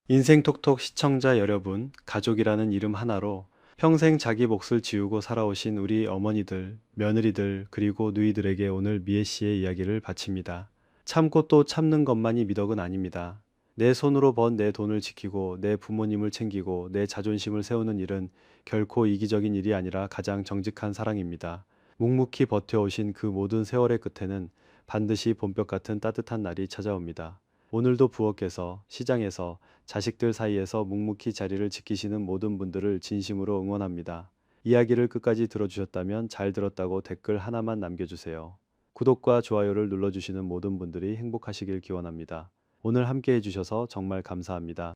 인생톡톡 시청자 여러분, 가족이라는 이름 하나로 평생 자기 몫을 지우고 살아오신 우리 어머니들, 며느리들, 그리고 누이들에게 오늘 미애 씨의 이야기를 바칩니다. 참고 또 참는 것만이 미덕은 아닙니다. 내 손으로 번 내 돈을 지키고 내 부모님을 챙기고 내 자존심을 세우는 일은 결코 이기적인 일이 아니라 가장 정직한 사랑입니다. 묵묵히 버텨오신 그 모든 세월의 끝에는 반드시 봄볕 같은 따뜻한 날이 찾아옵니다. 오늘도 부엌에서, 시장에서, 자식들 사이에서 묵묵히 자리를 지키시는 모든 분들을 진심으로 응원합니다. 이야기를 끝까지 들어주셨다면 잘 들었다고 댓글 하나만 남겨주세요. 구독과 좋아요를 눌러주시는 모든 분들이 행복하시길 기원합니다. 오늘 함께 해주셔서 정말 감사합니다.